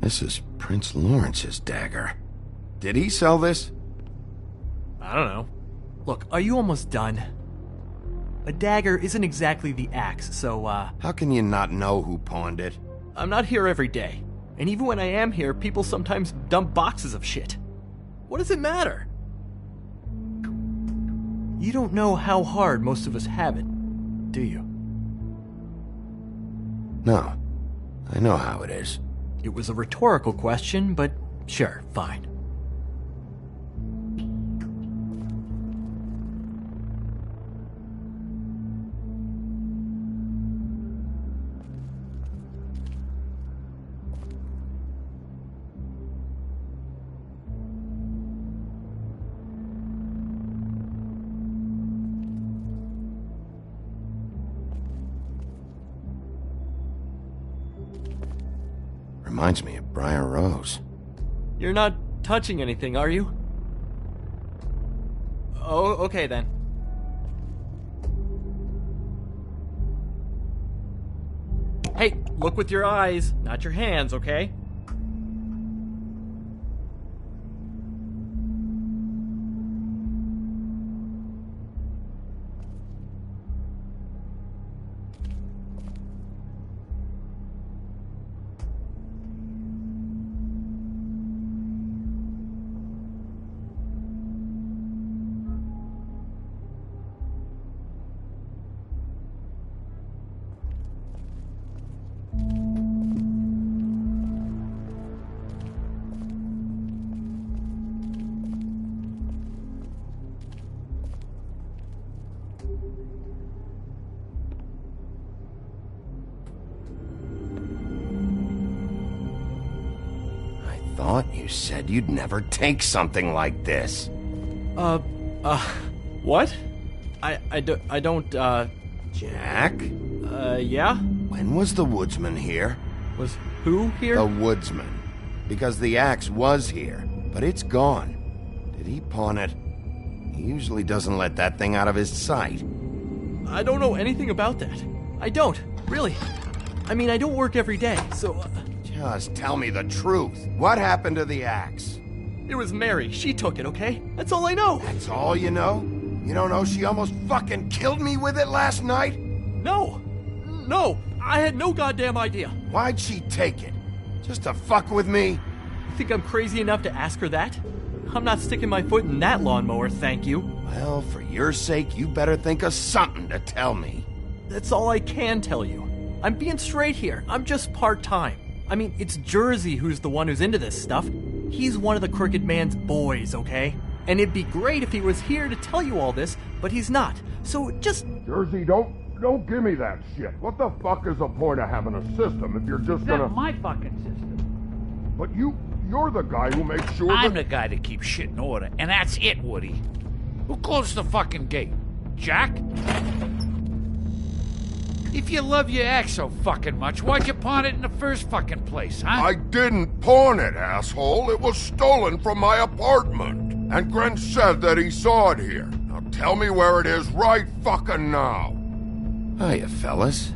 This is Prince Lawrence's dagger. Did he sell this? I don't know. Look, are you almost done? A dagger isn't exactly the axe, so, How can you not know who pawned it? I'm not here every day. And even when I am here, people sometimes dump boxes of shit. What does it matter? You don't know how hard most of us have it, do you? No. I know how it is. It was a rhetorical question, but sure, fine. Reminds me of Briar Rose. You're not touching anything, are you? Oh, okay then. Hey, look with your eyes, not your hands, okay? Thought you said you'd never take something like this. What? I don't, Jack? Yeah? When was the woodsman here? Was who here? The woodsman. Because the axe was here, but it's gone. Did he pawn it? He usually doesn't let that thing out of his sight. I don't know anything about that. I don't, really. I mean, I don't work every day, so... Just tell me the truth. What happened to the axe? It was Mary. She took it, okay? That's all I know. That's all you know? You don't know she almost fucking killed me with it last night? No! No! I had no goddamn idea. Why'd she take it? Just to fuck with me? You think I'm crazy enough to ask her that? I'm not sticking my foot in that lawnmower, thank you. Well, for your sake, you better think of something to tell me. That's all I can tell you. I'm being straight here. I'm just part-time. I mean, it's Jersey who's the one who's into this stuff. He's one of the Crooked Man's boys, okay? And it'd be great if he was here to tell you all this, but he's not. So just... Jersey, don't give me that shit. What the fuck is the point of having a system if you're just gonna... That's my fucking system. But you're the guy who makes sure I'm the guy that keeps shit in order, and that's it, Woody. Who closed the fucking gate? Jack? If you love your ex so fucking much, why'd you pawn it in the first fucking place, huh? I didn't pawn it, asshole. It was stolen from my apartment. And Gren said that he saw it here. Now tell me where it is right fucking now. Hiya, fellas.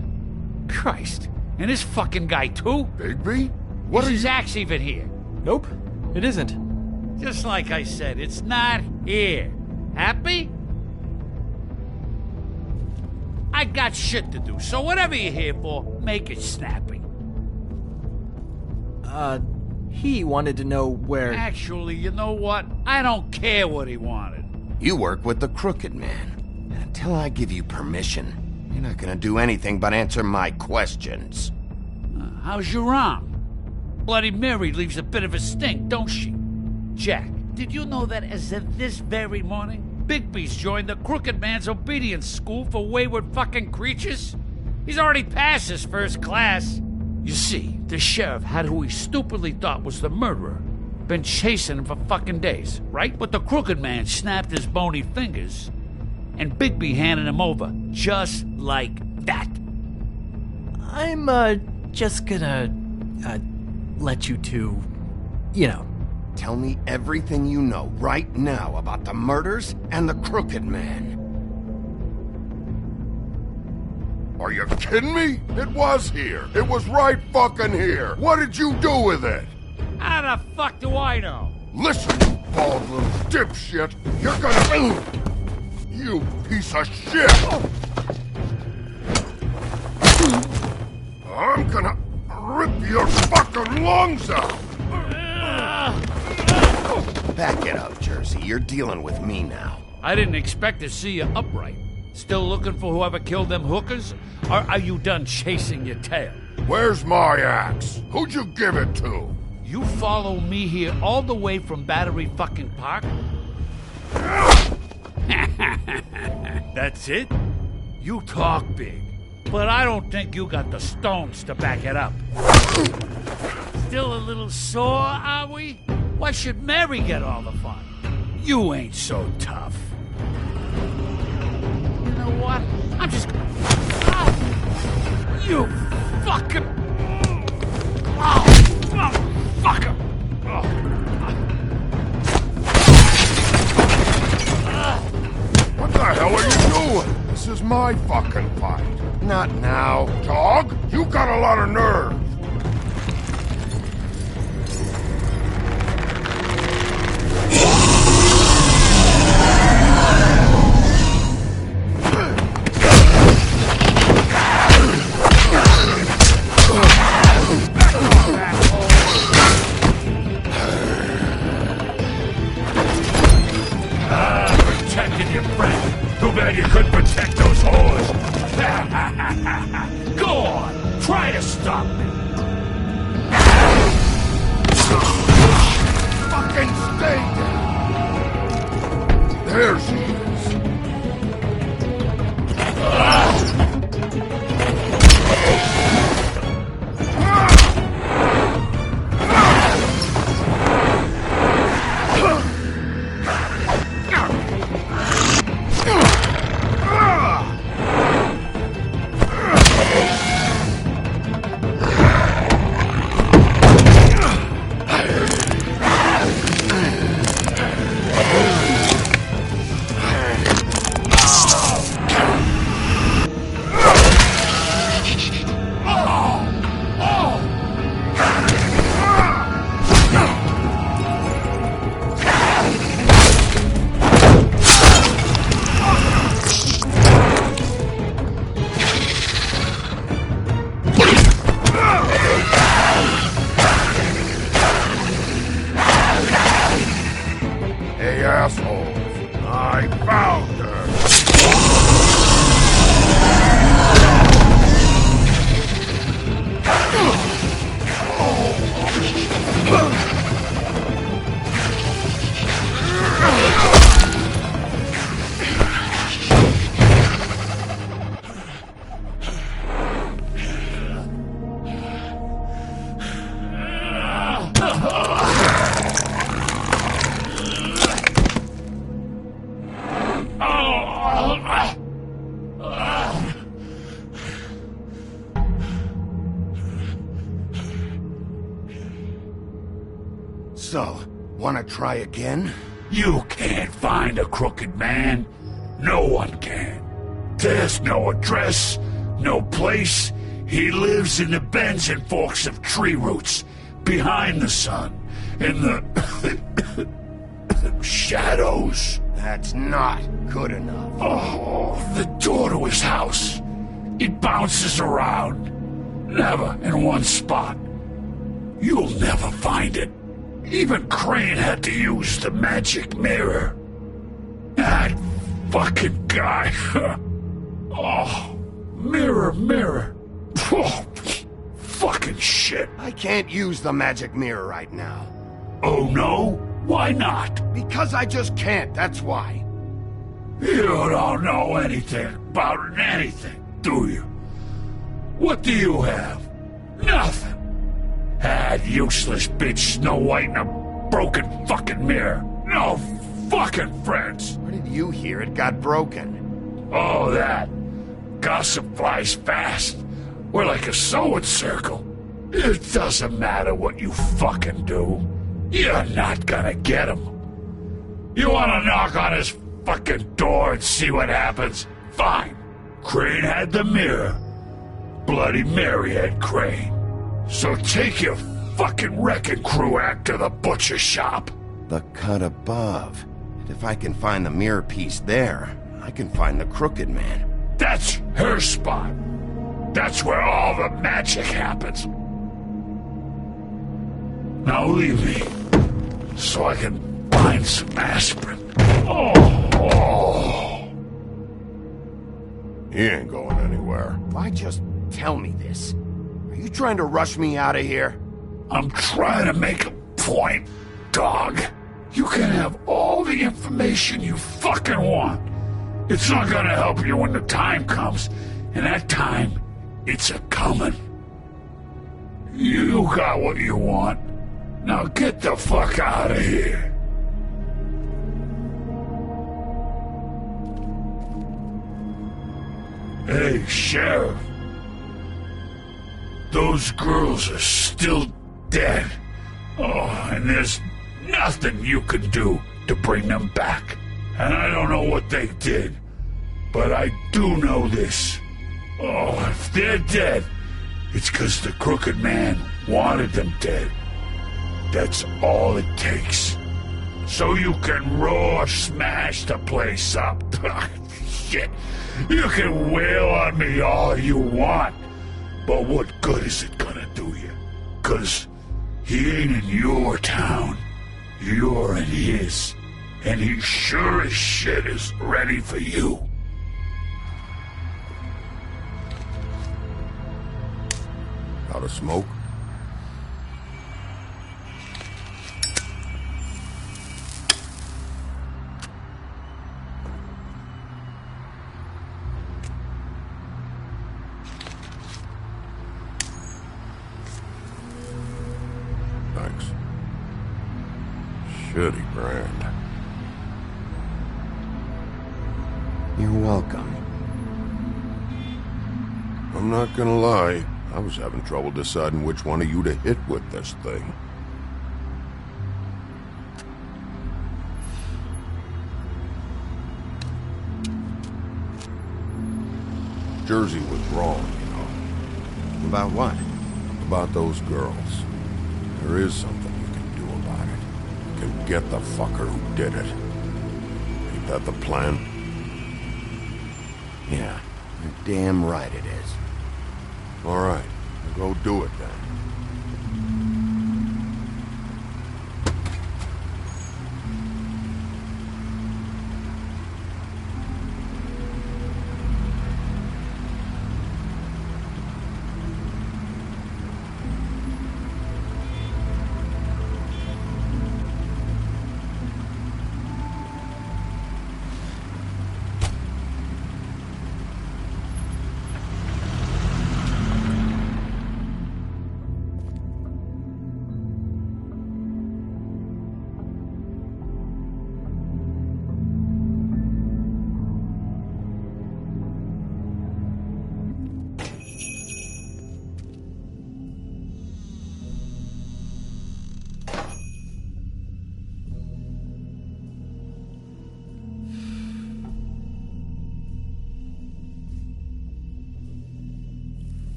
Christ. And this fucking guy, too? Bigby? What is his axe even here? Nope, it isn't. Just like I said, it's not here. Happy? I got shit to do, so whatever you're here for, make it snappy. He wanted to know where... Actually, you know what? I don't care what he wanted. You work with the Crooked Man. And until I give you permission, you're not gonna do anything but answer my questions. How's your arm? Bloody Mary leaves a bit of a stink, don't she? Jack, did you know that as of this very morning, Bigby's joined the Crooked Man's obedience school for wayward fucking creatures? He's already passed his first class. You see, the sheriff had who he stupidly thought was the murderer. Been chasing him for fucking days, right? But the Crooked Man snapped his bony fingers, and Bigby handed him over, just like that. I'm, just gonna, let you two, you know. Tell me everything you know right now about the murders and the Crooked Man. Are you kidding me? It was here. It was right fucking here. What did you do with it? How the fuck do I know? Listen, you bald little dipshit. You're gonna... You piece of shit! I'm gonna rip your fucking lungs out! Back it up, Jersey. You're dealing with me now. I didn't expect to see you upright. Still looking for whoever killed them hookers? Or are you done chasing your tail? Where's my axe? Who'd you give it to? You follow me here all the way from Battery fucking Park? That's it? You talk big, but I don't think you got the stones to back it up. Still a little sore, are we? Why should Mary get all the fun? You ain't so tough. You know what? I'm just... Oh! You fucking... Oh! This is my fucking fight. Not now. Dog, you got a lot of nerve. Protected your friend. Too bad you couldn't protect those whores. Go on, try to stop me. Fucking stay down. There she is. Hey, assholes. I found her. So, wanna try again? You can't find a crooked man. No one can. There's no address, no place. He lives in the bends and forks of tree roots, behind the sun, in the shadows. That's not good enough. Oh, the door to his house. It bounces around. Never in one spot. You'll never find it. Even Crane had to use the magic mirror. That fucking guy. Oh, mirror, mirror. Oh, fucking shit. I can't use the magic mirror right now. Oh no? Why not? Because I just can't, that's why. You don't know anything about anything, do you? What do you have? Nothing. That useless bitch Snow White and a broken fucking mirror. No fucking friends. Where did you hear it got broken? Oh, that. Gossip flies fast. We're like a sewing circle. It doesn't matter what you fucking do. You're not gonna get him. You wanna knock on his fucking door and see what happens? Fine. Crane had the mirror. Bloody Mary had Crane. So take your fucking wrecking crew act to the butcher shop. The cut above. And if I can find the mirror piece there, I can find the crooked man. That's her spot. That's where all the magic happens. Now leave me, so I can find some aspirin. Oh. He ain't going anywhere. Why just tell me this? Are you trying to rush me out of here? I'm trying to make a point, dog. You can have all the information you fucking want. It's not gonna help you when the time comes, and that time, it's a-comin'. You got what you want. Now get the fuck out of here. Hey, Sheriff. Those girls are still dead. Oh, and there's nothing you can do to bring them back. And I don't know what they did, But I do know this. Oh, if they're dead, it's 'cause the Crooked Man wanted them dead. That's all it takes. So you can raw smash the place up. Shit. You can wail on me all you want. But what good is it gonna do you? 'Cause he ain't in your town. You're in his. And he sure as shit is ready for you. Out of smoke? Thanks. Shitty brand. You're welcome. I'm not gonna lie. I was having trouble deciding which one of you to hit with this thing. Jersey was wrong, you know. About what? About those girls. There is something you can do about it. You can get the fucker who did it. Ain't that the plan? Yeah, you're damn right it is. All right, go do it then.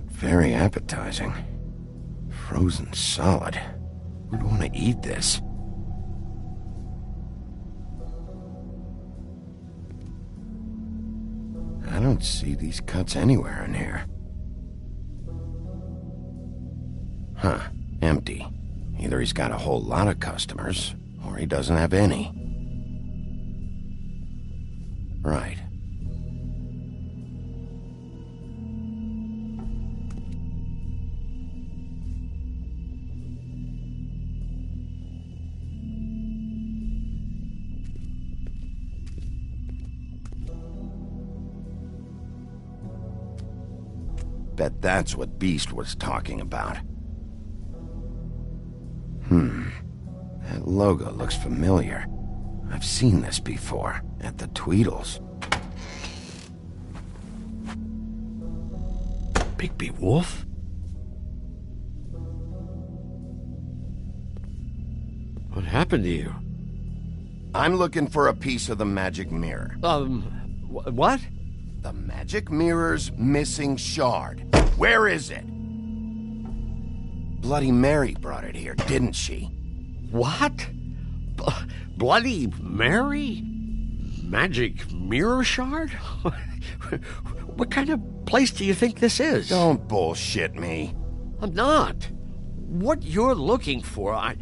Very appetizing. Frozen solid. Who'd want to eat this? I don't see these cuts anywhere in here. Huh. Empty. Either he's got a whole lot of customers, or he doesn't have any. Right. Bet that's what Beast was talking about. That logo looks familiar. I've seen this before, at the Tweedles. Bigby Wolf? What happened to you? I'm looking for a piece of the magic mirror. What? The magic mirror's missing shard. Where is it? Bloody Mary brought it here, didn't she? What? Bloody Mary? Magic mirror shard? What kind of place do you think this is? Don't bullshit me. I'm not. What you're looking for, I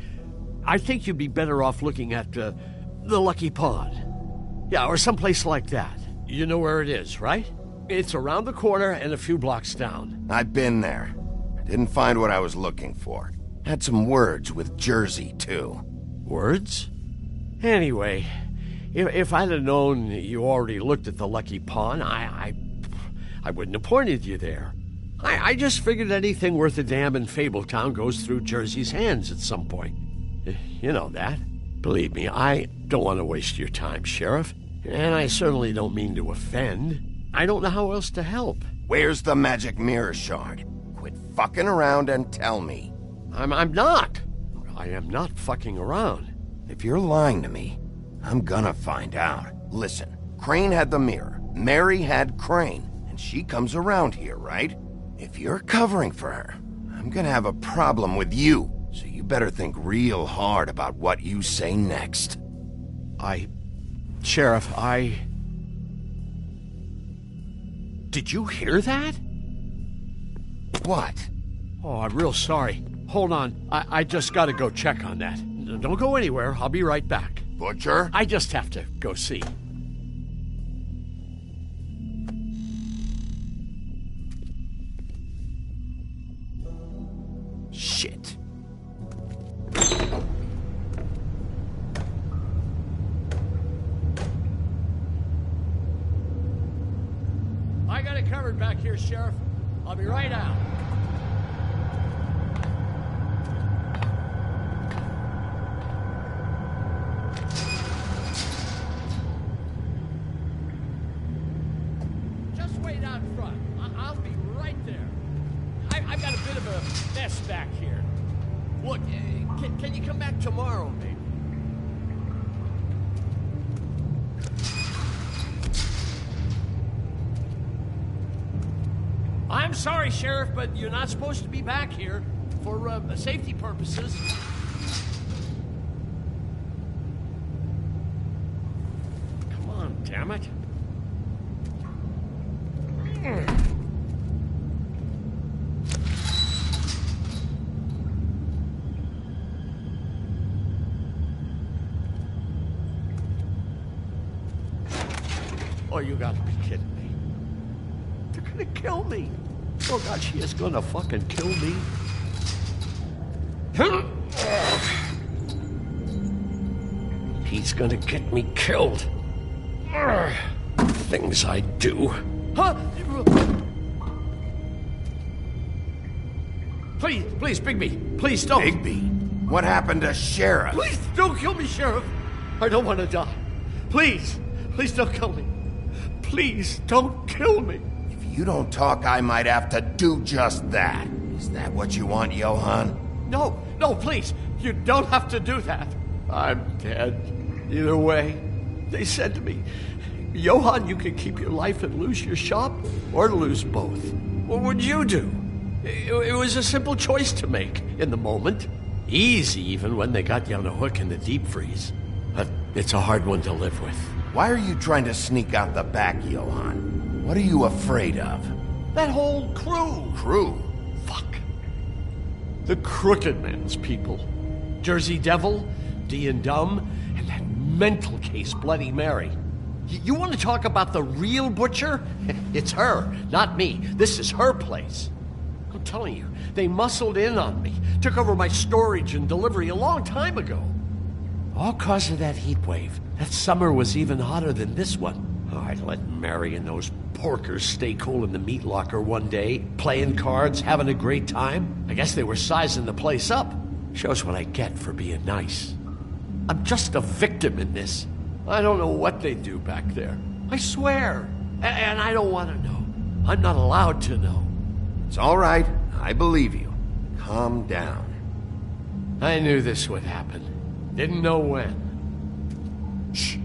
think you'd be better off looking at the Lucky Pond. Yeah, or someplace like that. You know where it is, right? It's around the corner and a few blocks down. I've been there. Didn't find what I was looking for. Had some words with Jersey, too. Words? Anyway, if I'd have known you already looked at the Lucky Pond, I wouldn't have pointed you there. I just figured anything worth a damn in Fabletown goes through Jersey's hands at some point. You know that. Believe me, I don't want to waste your time, Sheriff. And I certainly don't mean to offend. I don't know how else to help. Where's the magic mirror shard? Quit fucking around and tell me. I'm not. I am not fucking around. If you're lying to me, I'm gonna find out. Listen, Crane had the mirror. Mary had Crane. And she comes around here, right? If you're covering for her, I'm gonna have a problem with you. So you better think real hard about what you say next. Sheriff, Did you hear that? What? Oh, I'm real sorry. Hold on. I just gotta go check on that. Don't go anywhere. I'll be right back. Butcher? I just have to go see. Shit. I got it covered back here, Sheriff. I'll be right out. Just wait out front. I'll be right there. I've got a bit of a mess back here. Look, can you come back tomorrow, maybe? I'm sorry, Sheriff, but you're not supposed to be back here for safety purposes. Come on, damn it. Oh, you gotta be kidding me. They're gonna kill me. Oh, God, she is gonna fucking kill me. He's gonna get me killed. Things I do. Huh? Please, Bigby. Please don't. Bigby? What happened to Sheriff? Please don't kill me, Sheriff. I don't want to die. Please don't kill me. Please don't kill me. If you don't talk, I might have to do just that. Is that what you want, Johann? No, please. You don't have to do that. I'm dead. Either way. They said to me, Johann, you can keep your life and lose your shop, or lose both. What would you do? It was a simple choice to make in the moment. Easy, even when they got you on a hook in the deep freeze. But it's a hard one to live with. Why are you trying to sneak out the back, Johann? What are you afraid of? That whole crew. Crew? Fuck. The Crooked Man's people. Jersey Devil, D and Dumb, and that mental case, Bloody Mary. You want to talk about the real butcher? It's her, not me. This is her place. I'm telling you, they muscled in on me, took over my storage and delivery a long time ago. All cause of that heat wave. That summer was even hotter than this one. Oh, I let Mary and those porkers stay cool in the meat locker one day, playing cards, having a great time. I guess they were sizing the place up. Shows what I get for being nice. I'm just a victim in this. I don't know what they do back there. I swear. And I don't want to know. I'm not allowed to know. It's all right. I believe you. Calm down. I knew this would happen. Didn't know when. Shh.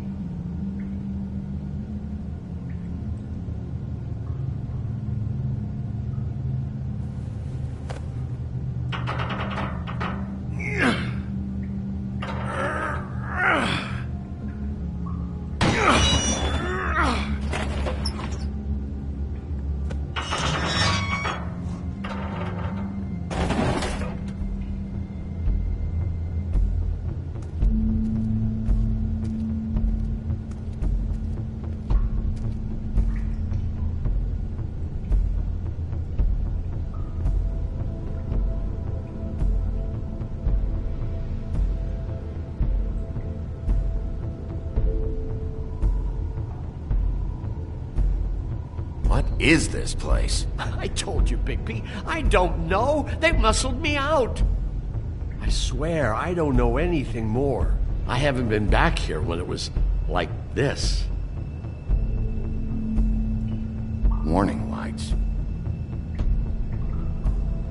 What is this place? I told you, Bigby. I don't know. They muscled me out. I swear, I don't know anything more. I haven't been back here when it was like this. Warning lights.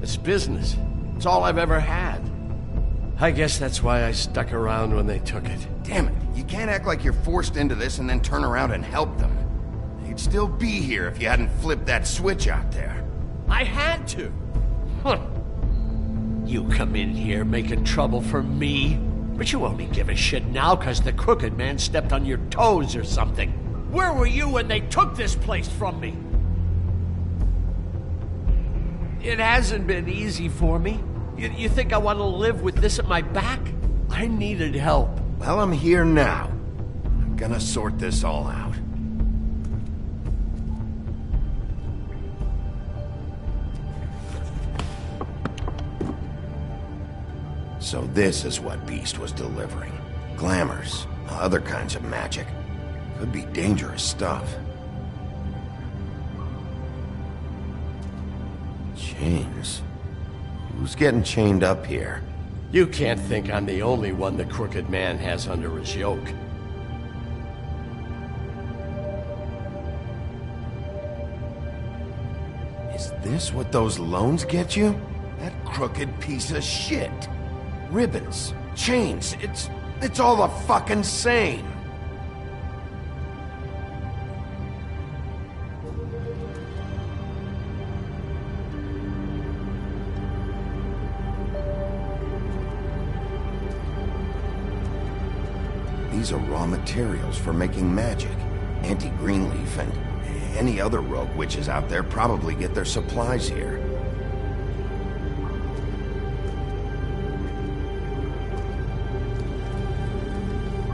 It's business. It's all I've ever had. I guess that's why I stuck around when they took it. Damn it, you can't act like you're forced into this and then turn around and help them. You'd still be here if you hadn't flipped that switch out there. I had to. Huh. You come in here making trouble for me, but you only give a shit now because the Crooked Man stepped on your toes or something. Where were you when they took this place from me? It hasn't been easy for me. You think I want to live with this at my back? I needed help. Well, I'm here now. I'm gonna sort this all out. So this is what Beast was delivering. Glamours, other kinds of magic. Could be dangerous stuff. Chains. Who's getting chained up here? You can't think I'm the only one the Crooked Man has under his yoke. Is this what those loans get you? That crooked piece of shit. Ribbons, chains, it's all the fucking same. These are raw materials for making magic. Auntie Greenleaf and any other rogue witches out there probably get their supplies here.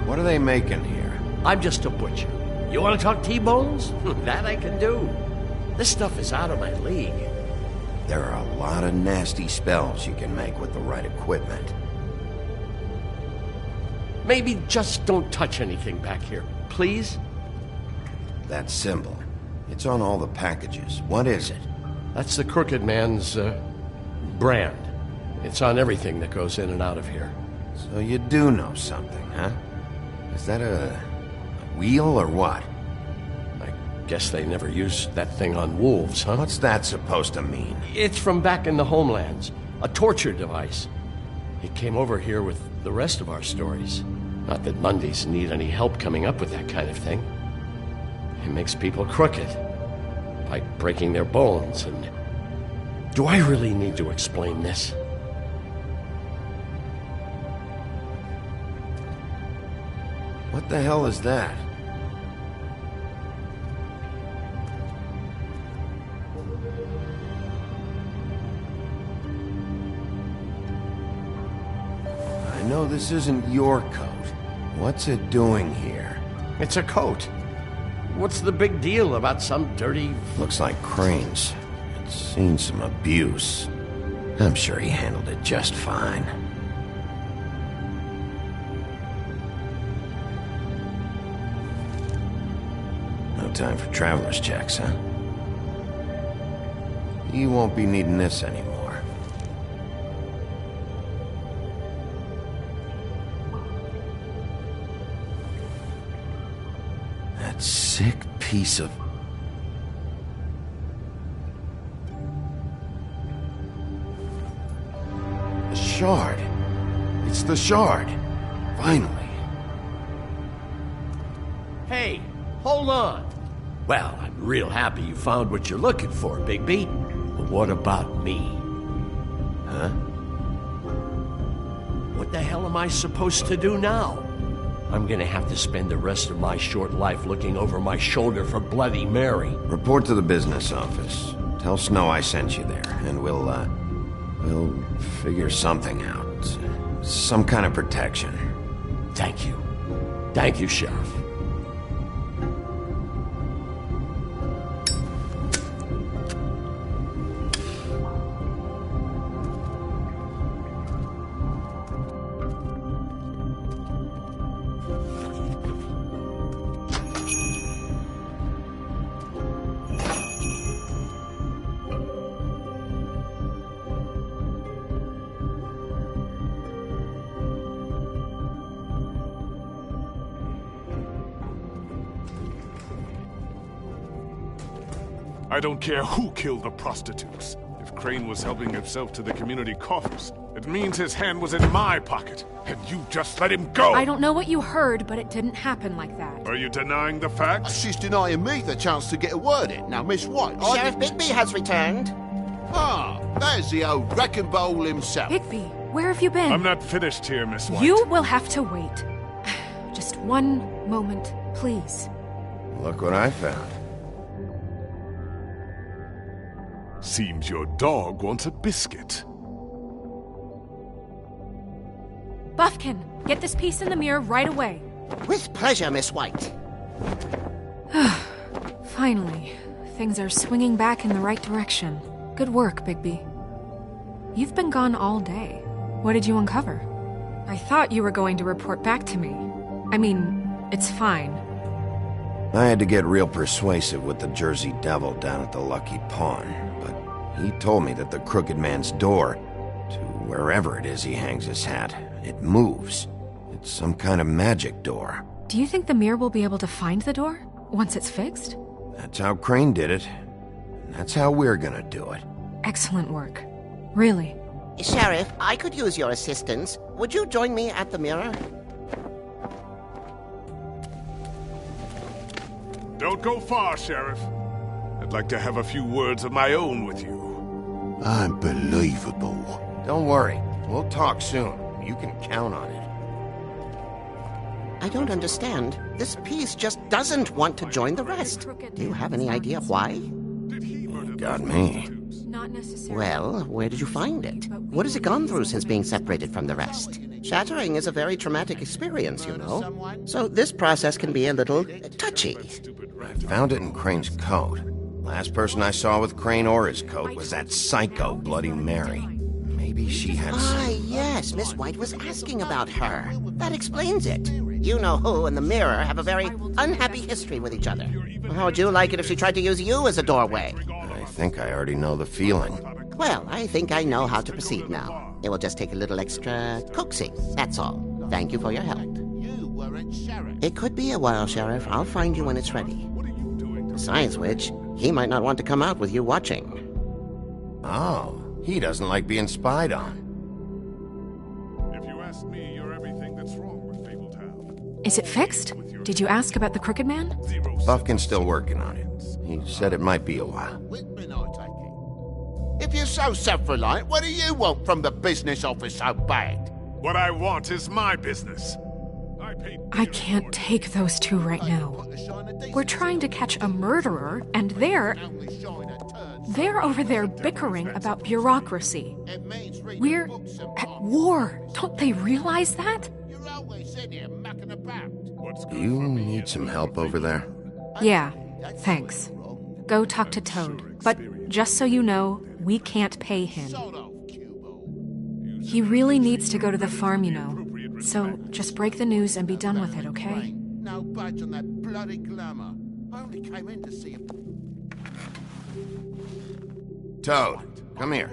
What are they making here? I'm just a butcher. You want to talk T-bones? That I can do. This stuff is out of my league. There are a lot of nasty spells you can make with the right equipment. Maybe just don't touch anything back here, please? That symbol. It's on all the packages. What is it? That's the Crooked Man's, brand. It's on everything that goes in and out of here. So you do know something, huh? Is that a wheel or what? I guess they never used that thing on wolves, huh? What's that supposed to mean? It's from back in the homelands. A torture device. It came over here with the rest of our stories. Not that Mundies need any help coming up with that kind of thing. It makes people crooked. By breaking their bones and... Do I really need to explain this? What the hell is that? I know this isn't your coat. What's it doing here? It's a coat. What's the big deal about some dirty... Looks like Crane's. It's seen some abuse. I'm sure he handled it just fine. No time for traveler's checks, huh? You won't be needing this anymore. That sick piece of... The shard. It's the shard. Finally. Hey, hold on. Well, I'm real happy you found what you're looking for, Bigby. But what about me? Huh? What the hell am I supposed to do now? I'm gonna have to spend the rest of my short life looking over my shoulder for Bloody Mary. Report to the business office. Tell Snow I sent you there, and we'll figure something out. Some kind of protection. Thank you. Thank you, Sheriff. I don't care who killed the prostitutes. If Crane was helping himself to the community coffers. It means his hand was in my pocket, and you just let him go! I don't know what you heard, but it didn't happen like that. Are you denying the facts? She's denying me the chance to get a word in. Now, Miss White... Sheriff Bigby has returned. Ah, there's the old wrecking bowl himself. Bigby, where have you been? I'm not finished here, Miss White. You will have to wait. Just one moment, please. Look what I found. Seems your dog wants a biscuit. Buffkin, get this piece in the mirror right away. With pleasure, Miss White. Finally, things are swinging back in the right direction. Good work, Bigby. You've been gone all day. What did you uncover? I thought you were going to report back to me. I mean, it's fine. I had to get real persuasive with the Jersey Devil down at the Lucky Pawn, but he told me that the Crooked Man's door, to wherever it is he hangs his hat, it moves. It's some kind of magic door. Do you think the mirror will be able to find the door once it's fixed? That's how Crane did it. And that's how we're gonna do it. Excellent work. Really. Sheriff, I could use your assistance. Would you join me at the mirror? Don't go far, Sheriff. I'd like to have a few words of my own with you. Unbelievable. Don't worry. We'll talk soon. You can count on it. I don't understand. This piece just doesn't want to join the rest. Do you have any idea why? You got me. Not necessarily. Well, where did you find it? What has it gone through since being separated from the rest? Shattering is a very traumatic experience, you know. So this process can be a little touchy. I found it in Crane's coat. Last person I saw with Crane or his coat was that psycho Bloody Mary. Maybe she had Yes, Miss White was asking about her. That explains it. You know who and the mirror have a very unhappy history with each other. How would you like it if she tried to use you as a doorway? I think I already know the feeling. Well, I think I know how to proceed now. It will just take a little extra coaxing, that's all. Thank you for your help. It could be a while, Sheriff. I'll find you when it's ready. Besides which, he might not want to come out with you watching. Oh, he doesn't like being spied on. If you ask me, you're everything that's wrong with Fabletown. Is it fixed? Did you ask about the Crooked Man? Buffkin's still working on it. He said it might be a while. If you're so self-reliant, what do you want from the business office so bad? What I want is my business. I can't take those two right now. We're trying to catch a murderer, and they're over there bickering about bureaucracy. We're at war. Don't they realize that? You need some help over there? Yeah, thanks. Go talk to Toad. But just so you know, we can't pay him. He really needs to go to the farm, you know. So just break the news and be done with it, okay? No budge on that bloody glamour. I only came in to see him. Toad, come here.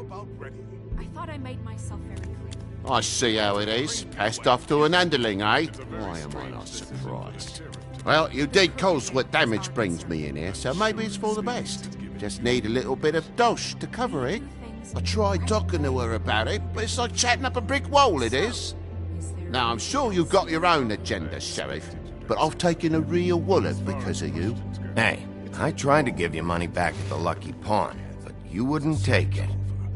I thought I made myself very clear. I see how it is. Passed off to an underling, eh? Why am I not surprised? Well, you did cause what damage brings me in here, so maybe it's for the best. Just need a little bit of dosh to cover it. I tried talking to her about it, but it's like chatting up a brick wall, it is. Now, I'm sure you've got your own agenda, Sheriff, but I've taken a real wallop because of you. Hey, I tried to give you money back at the Lucky Pawn, but you wouldn't take it.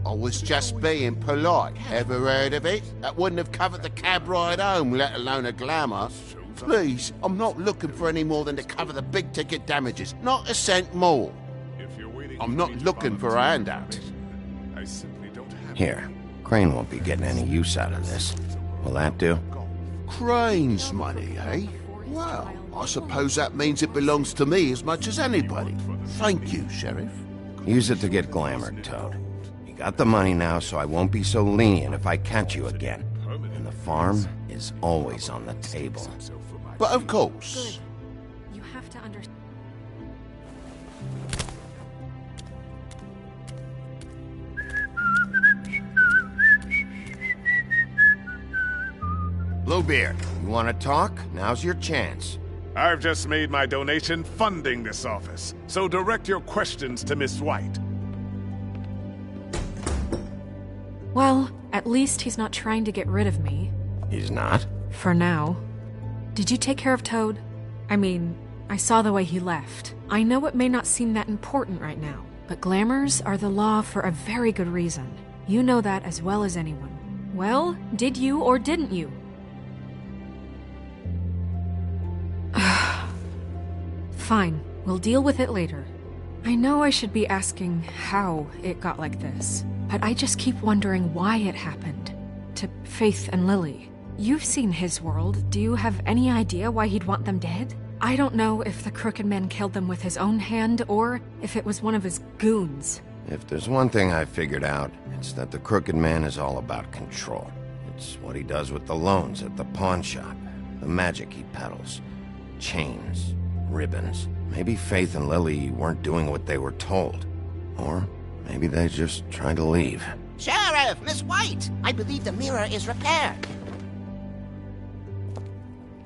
I was just being polite. Ever heard of it? That wouldn't have covered the cab ride home, let alone a glamour. Please, I'm not looking for any more than to cover the big-ticket damages. Not a cent more. I'm not looking for a handout. Here, Crane won't be getting any use out of this. Will that do? Crane's money, eh? Well, I suppose that means it belongs to me as much as anybody. Thank you, Sheriff. Use it to get glamored, Toad. You got the money now, so I won't be so lenient if I catch you again. And the farm is always on the table. But of course. You have to understand. Bluebeard, you want to talk? Now's your chance. I've just made my donation funding this office, so direct your questions to Miss White. Well, at least he's not trying to get rid of me. He's not? For now. Did you take care of Toad? I mean, I saw the way he left. I know it may not seem that important right now, but glamours are the law for a very good reason. You know that as well as anyone. Well, did you or didn't you? Fine, we'll deal with it later. I know I should be asking how it got like this, but I just keep wondering why it happened. To Faith and Lily. You've seen his world. Do you have any idea why he'd want them dead? I don't know if the Crooked Man killed them with his own hand or if it was one of his goons. If there's one thing I figured out, it's that the Crooked Man is all about control. It's what he does with the loans at the pawn shop, the magic he peddles, chains, ribbons. Maybe Faith and Lily weren't doing what they were told. Or maybe they just tried to leave. Sheriff, Miss White! I believe the mirror is repaired.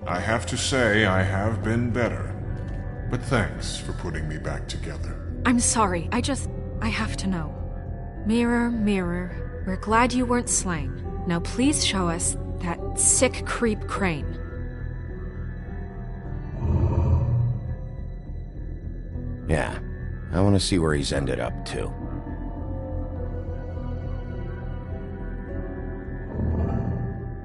I have to say I have been better. But thanks for putting me back together. I'm sorry, I have to know. Mirror, mirror, we're glad you weren't slain. Now please show us that sick creep Crane. Yeah, I want to see where he's ended up, too.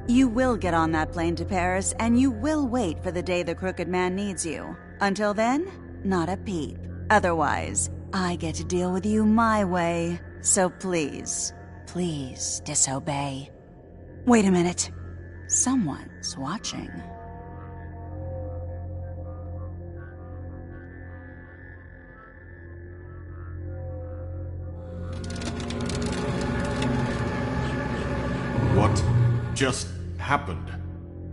You will get on that plane to Paris, and you will wait for the day the Crooked Man needs you. Until then, not a peep. Otherwise, I get to deal with you my way. So please, please disobey. Wait a minute. Someone's watching. What just happened?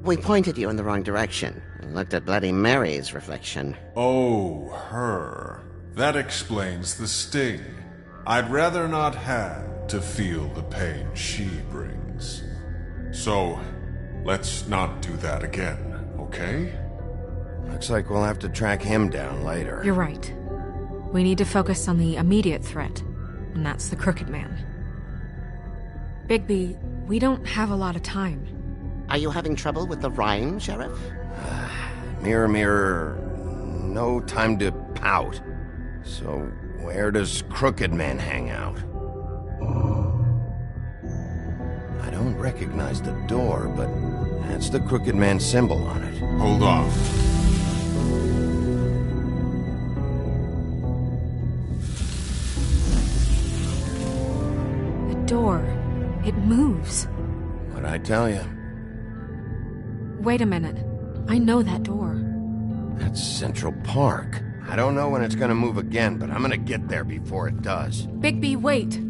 We pointed you in the wrong direction and looked at Bloody Mary's reflection. Oh, her. That explains the sting. I'd rather not have to feel the pain she brings. So, let's not do that again, okay? Looks like we'll have to track him down later. You're right. We need to focus on the immediate threat, and that's the Crooked Man. Bigby, we don't have a lot of time. Are you having trouble with the rhyme, Sheriff? Mirror, mirror, no time to pout. So, where does Crooked Man hang out? I don't recognize the door, but that's the Crooked Man symbol on it. Hold on. The door. It moves. What'd I tell you? Wait a minute. I know that door. That's Central Park. I don't know when it's gonna move again, but I'm gonna get there before it does. Bigby, wait!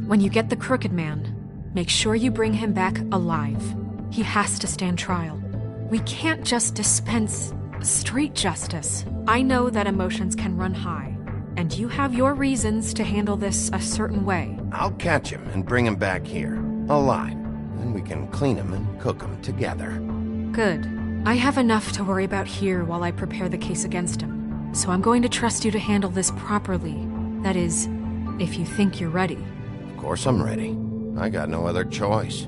When you get the Crooked Man, make sure you bring him back alive. He has to stand trial. We can't just dispense street justice. I know that emotions can run high, and you have your reasons to handle this a certain way. I'll catch him and bring him back here, alive. Then we can clean him and cook him together. Good. I have enough to worry about here while I prepare the case against him. So I'm going to trust you to handle this properly. That is, if you think you're ready. Of course I'm ready. I got no other choice.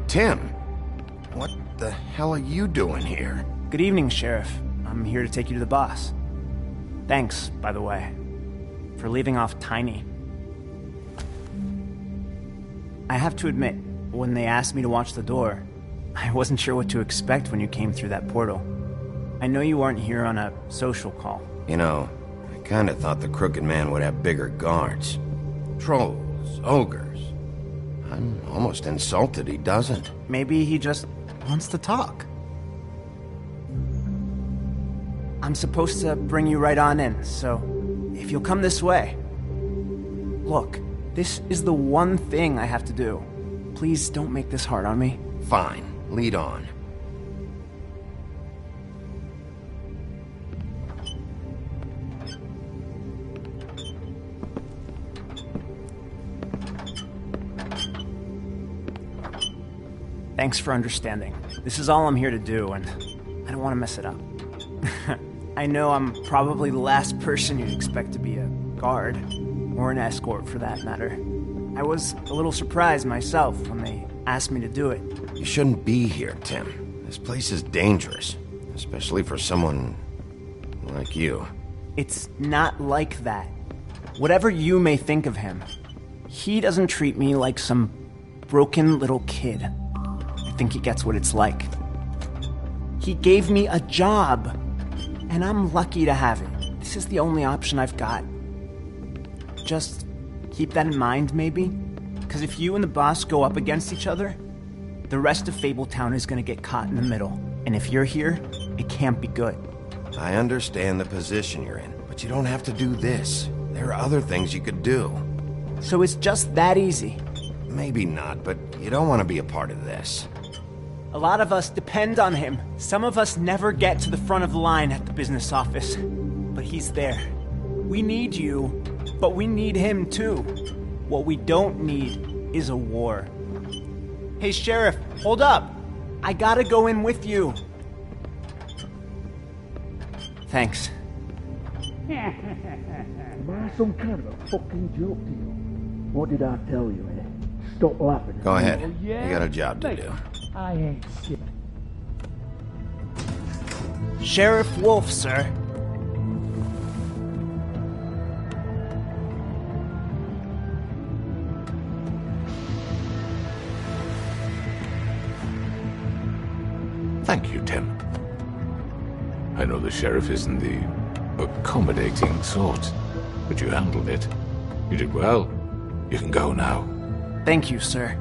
Tim, what the hell are you doing here? Good evening, Sheriff. I'm here to take you to the boss. Thanks, by the way, for leaving off Tiny. I have to admit, when they asked me to watch the door, I wasn't sure what to expect when you came through that portal. I know you aren't here on a social call. You know, I kinda thought the Crooked Man would have bigger guards. Trolls, ogres. I'm almost insulted he doesn't. Maybe he just wants to talk. I'm supposed to bring you right on in, so if you'll come this way. Look, this is the one thing I have to do. Please don't make this hard on me. Fine, lead on. Thanks for understanding. This is all I'm here to do, and I don't want to mess it up. I know I'm probably the last person you'd expect to be a guard, or an escort for that matter. I was a little surprised myself when they asked me to do it. You shouldn't be here, Tim. This place is dangerous, especially for someone like you. It's not like that. Whatever you may think of him, he doesn't treat me like some broken little kid. I think he gets what it's like. He gave me a job, and I'm lucky to have it. This is the only option I've got. Just keep that in mind, maybe? Because if you and the boss go up against each other, the rest of Fabletown is going to get caught in the middle. And if you're here, it can't be good. I understand the position you're in, but you don't have to do this. There are other things you could do. So it's just that easy? Maybe not, but you don't want to be a part of this. A lot of us depend on him. Some of us never get to the front of the line at the business office. But he's there. We need you, but we need him too. What we don't need is a war. Hey, Sheriff, hold up. I gotta go in with you. Thanks. Am I some kind of a fucking joke to you? What did I tell you, eh? Stop laughing. Go ahead. Oh, yeah? You got a job to do. I ain't shit. Sheriff Wolf, sir. Thank you, Tim. I know the sheriff isn't the accommodating sort, but you handled it. You did well. You can go now. Thank you, sir.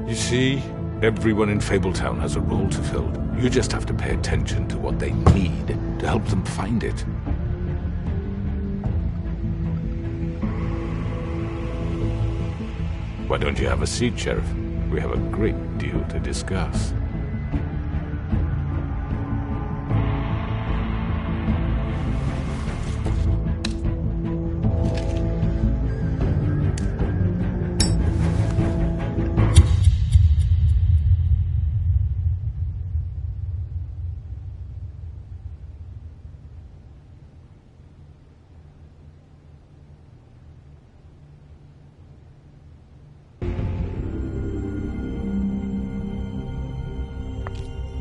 You see, everyone in Fabletown has a role to fill. You just have to pay attention to what they need to help them find it. Why don't you have a seat, Sheriff? We have a great deal to discuss.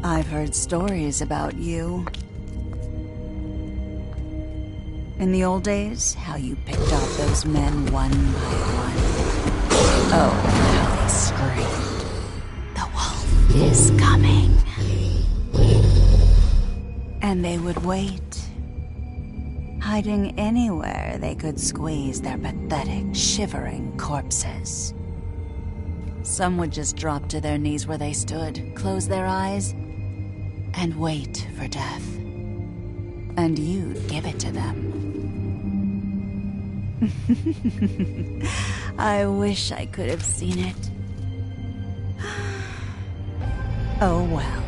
I've heard stories about you. In the old days, how you picked off those men one by one. Oh, how they screamed. The wolf is coming. And they would wait, hiding anywhere they could squeeze their pathetic, shivering corpses. Some would just drop to their knees where they stood, close their eyes, and wait for death. And you'd give it to them. I wish I could have seen it. Oh well.